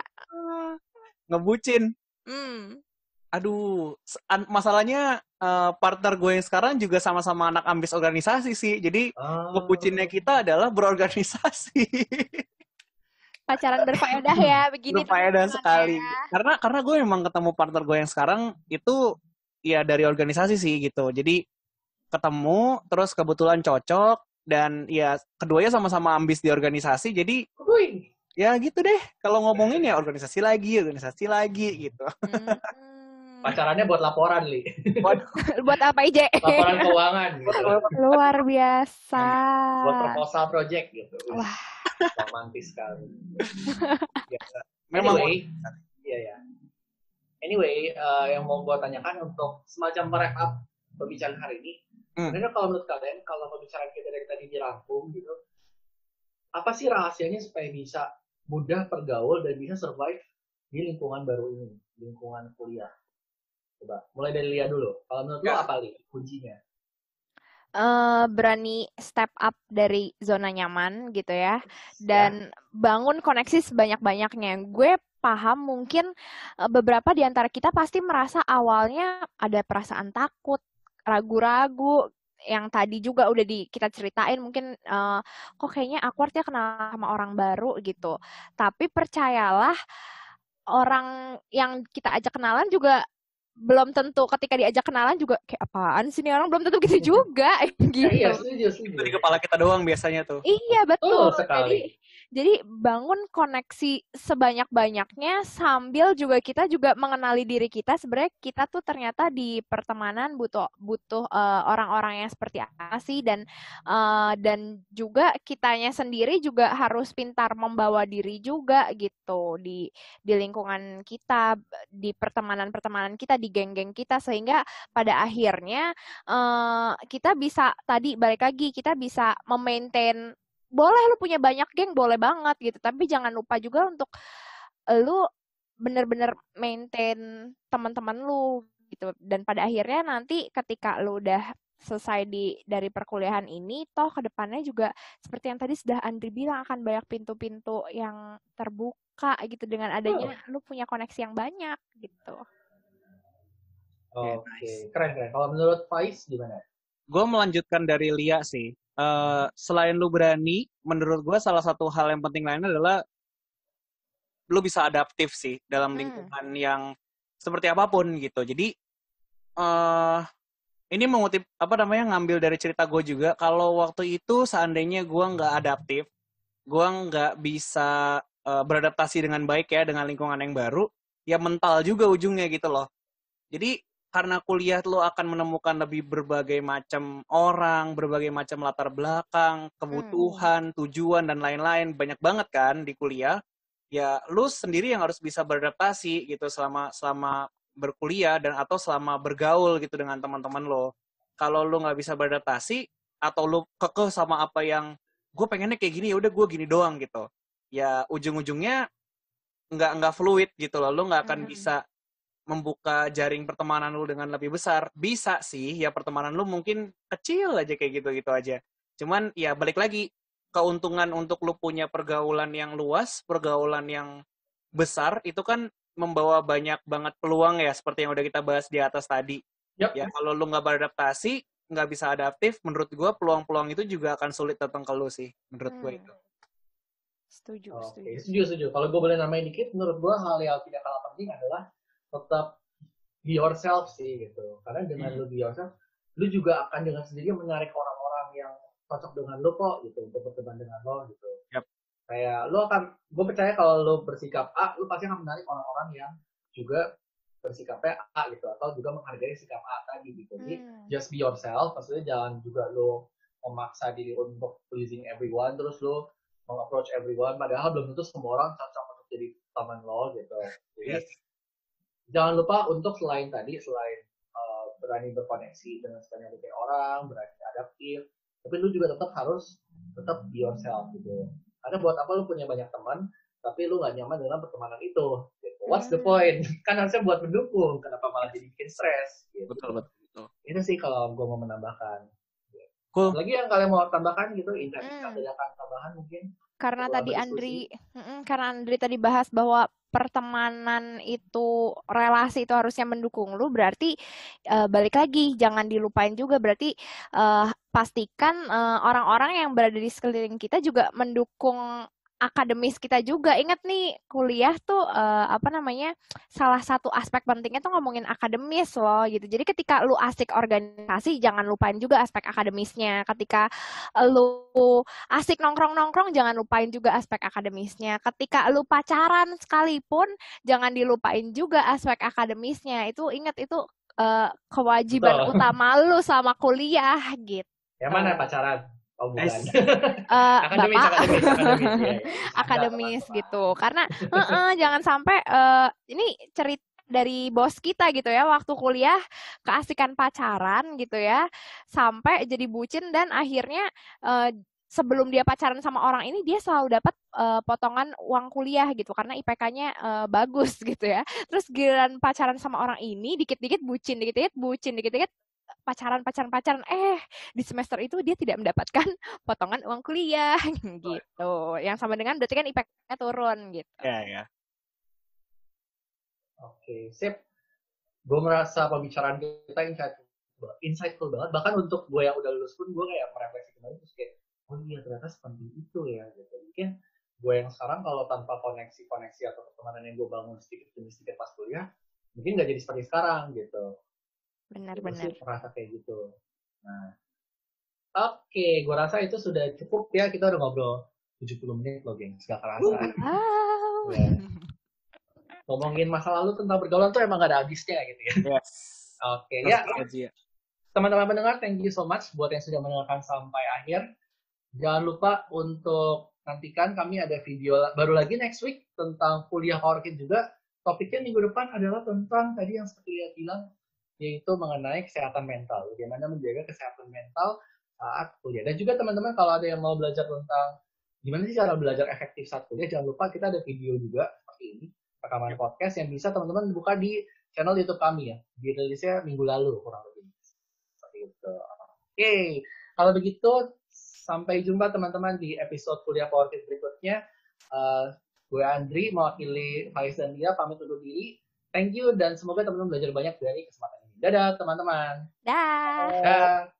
Ngebucin? Aduh, masalahnya partner gue yang sekarang juga sama-sama anak ambis organisasi sih. Jadi ngebucinnya kita adalah berorganisasi. Pacaran berfaedah ya, begini. Berfaedah sekali. Ya. Karena gue memang ketemu partner gue yang sekarang itu ya dari organisasi sih gitu. Jadi ketemu, terus kebetulan cocok, dan ya keduanya sama-sama ambis di organisasi. Jadi ya gitu deh. Kalau ngomongin ya organisasi lagi gitu. Pacarannya buat laporan, Li. Buat apa, Ije? Laporan keuangan gitu. Luar biasa. Buat proposal project gitu. Wah. Romantis sekali. Memang Anyway, yang mau gue tanyakan untuk semacam wrap up pembicaraan hari ini. Sebenarnya kalau menurut kalian, kalau pembicaraan kita dari tadi dirangkum gitu, apa sih rahasianya supaya bisa mudah pergaul dan bisa survive di lingkungan baru ini, lingkungan kuliah? Coba, mulai dari Lia dulu. Kalau menurut lo apa, Li, kuncinya? Berani step up dari zona nyaman gitu ya, dan bangun koneksi sebanyak-banyaknya. Gue paham mungkin beberapa di antara kita pasti merasa awalnya ada perasaan takut, ragu-ragu, yang tadi juga udah kita ceritain mungkin kok kayaknya awkward ya kenal sama orang baru gitu. Tapi percayalah, orang yang kita ajak kenalan juga belum tentu ketika diajak kenalan juga kayak apaan sih nih orang, belum tentu gitu juga Iya, gitu. setuju. Itu di kepala kita doang biasanya tuh. Iya betul. Sekali. Jadi bangun koneksi sebanyak-banyaknya sambil juga kita juga mengenali diri kita. Sebenarnya kita tuh ternyata di pertemanan butuh orang-orang yang seperti apa sih, dan juga kitanya sendiri juga harus pintar membawa diri juga gitu di lingkungan kita, di pertemanan-pertemanan kita, di geng-geng kita, sehingga pada akhirnya kita bisa tadi balik lagi, kita bisa memaintain. Boleh lu punya banyak geng, boleh banget gitu, tapi jangan lupa juga untuk lu bener-bener maintain teman-teman lu gitu. Dan pada akhirnya nanti ketika lu udah selesai dari perkuliahan ini, toh kedepannya juga seperti yang tadi sudah Andri bilang, akan banyak pintu-pintu yang terbuka gitu dengan adanya lu punya koneksi yang banyak gitu. Oke, keren. Kalau menurut Faiz gimana? Gue melanjutkan dari Lia sih. Selain lu berani, menurut gue salah satu hal yang penting lainnya adalah lu bisa adaptif sih dalam lingkungan yang seperti apapun gitu. Jadi ini mengutip ngambil dari cerita gue juga. Kalau waktu itu seandainya gue nggak adaptif, gue nggak bisa beradaptasi dengan baik ya dengan lingkungan yang baru, ya mental juga ujungnya gitu loh. Jadi karena kuliah lo akan menemukan lebih berbagai macam orang, berbagai macam latar belakang, kebutuhan, tujuan, dan lain-lain. Banyak banget kan di kuliah. Ya lo sendiri yang harus bisa beradaptasi gitu selama berkuliah dan atau selama bergaul gitu dengan teman-teman lo. Kalau lo nggak bisa beradaptasi atau lo kekeh sama apa yang gue pengennya kayak gini, ya udah gue gini doang gitu. Ya ujung-ujungnya nggak fluid gitu loh. Lo nggak akan bisa membuka jaring pertemanan lu dengan lebih besar. Bisa sih, ya pertemanan lu mungkin kecil aja kayak gitu-gitu aja. Cuman ya balik lagi, keuntungan untuk lu punya pergaulan yang luas, pergaulan yang besar, itu kan membawa banyak banget peluang ya, seperti yang udah kita bahas di atas tadi. Yep. Ya kalau lu nggak beradaptasi, nggak bisa adaptif, menurut gue peluang-peluang itu juga akan sulit datang ke lu sih, menurut gue itu. Setuju. Kalau gue boleh nambahin dikit, menurut gue hal yang tidak kalah penting adalah tetap be yourself sih gitu. Karena dengan lu be yourself, lu juga akan dengan sendirinya menarik orang-orang yang cocok dengan lu kok gitu untuk berteman dengan lo gitu. Yep. Kayak lu akan, gue percaya kalau lu bersikap A, lu pasti akan menarik orang-orang yang juga bersikapnya A gitu, atau juga menghargai sikap A tadi gitu. Jadi just be yourself, maksudnya jangan juga lu memaksa diri untuk pleasing everyone, terus lu meng-approach everyone, padahal belum tentu semua orang cocok untuk jadi teman lo gitu. Jadi jangan lupa untuk selain berani berkoneksi dengan banyak orang, berani adaptif, tapi lu juga tetap be yourself gitu. Karena buat apa lu punya banyak teman, tapi lu nggak nyaman dengan pertemanan itu? Gitu. What's the point? Kan harusnya buat mendukung, kenapa malah jadi bikin stres? Gitu. Betul. Itu sih kalau gue mau menambahkan. Cool. Lagi yang kalian mau tambahkan gitu, insight tambahan mungkin? Karena tadi Andri tadi bahas bahwa pertemanan itu, relasi itu harusnya mendukung lu, berarti balik lagi jangan dilupain juga, berarti pastikan orang-orang yang berada di sekeliling kita juga mendukung akademis kita juga. Ingat nih, kuliah tuh salah satu aspek pentingnya tuh ngomongin akademis loh gitu. Jadi ketika lu asik organisasi, jangan lupain juga aspek akademisnya. Ketika lu asik nongkrong-nongkrong, jangan lupain juga aspek akademisnya. Ketika lu pacaran sekalipun, jangan dilupain juga aspek akademisnya. Itu ingat, itu kewajiban utama lu sama kuliah gitu. Yang mana pacaran? Oh bukan. Akademis gitu. Karena jangan sampai ini cerita dari bos kita gitu ya, waktu kuliah keasikan pacaran gitu ya, sampai jadi bucin dan akhirnya sebelum dia pacaran sama orang ini, dia selalu dapat potongan uang kuliah gitu karena IPK-nya bagus gitu ya. Terus giliran pacaran sama orang ini, dikit-dikit bucin, dikit-dikit pacaran, di semester itu dia tidak mendapatkan potongan uang kuliah gitu. Yang sama dengan berarti kan IPK-nya turun gitu. Ya. Oke, sip. Gue merasa pembicaraan kita insightful banget. Bahkan untuk gue yang udah lulus pun, gue kayak merefleksi kembali terus kayak, oh iya ternyata seperti itu ya gitu. Mungkin gue yang sekarang kalau tanpa koneksi atau pertemanan yang gue bangun sedikit demi sedikit pas kuliah, mungkin nggak jadi seperti sekarang gitu. Benar-benar. Merasa kayak gitu. Nah, oke, gue rasa itu sudah cukup ya. Kita udah ngobrol 70 menit loh, geng. Gak kerasa. Wow. Ya. Ngomongin masa lalu tentang pergaulan tuh emang gak ada habisnya gitu ya. Yes. Oke, ya. Ya. Teman-teman pendengar, thank you so much buat yang sudah mendengarkan sampai akhir. Jangan lupa untuk nantikan kami ada video baru lagi next week tentang kuliah PowerKit juga. Topiknya minggu depan adalah tentang tadi yang seperti dia bilang, yaitu mengenai kesehatan mental. Bagaimana menjaga kesehatan mental saat kuliah. Dan juga teman-teman kalau ada yang mau belajar tentang gimana sih cara belajar efektif saat kuliah, jangan lupa kita ada video juga seperti ini, rekaman podcast yang bisa teman-teman buka di channel YouTube kami ya. Dirilisnya minggu lalu kurang lebih. Seperti itu. Oke, kalau begitu sampai jumpa teman-teman di episode kuliah PowerKit berikutnya. Gue Andri, mewakili Faiz dan Lia, pamit undur diri. Thank you dan semoga teman-teman belajar banyak dari kesempatan ini. Dadah teman-teman. Dah. Dah.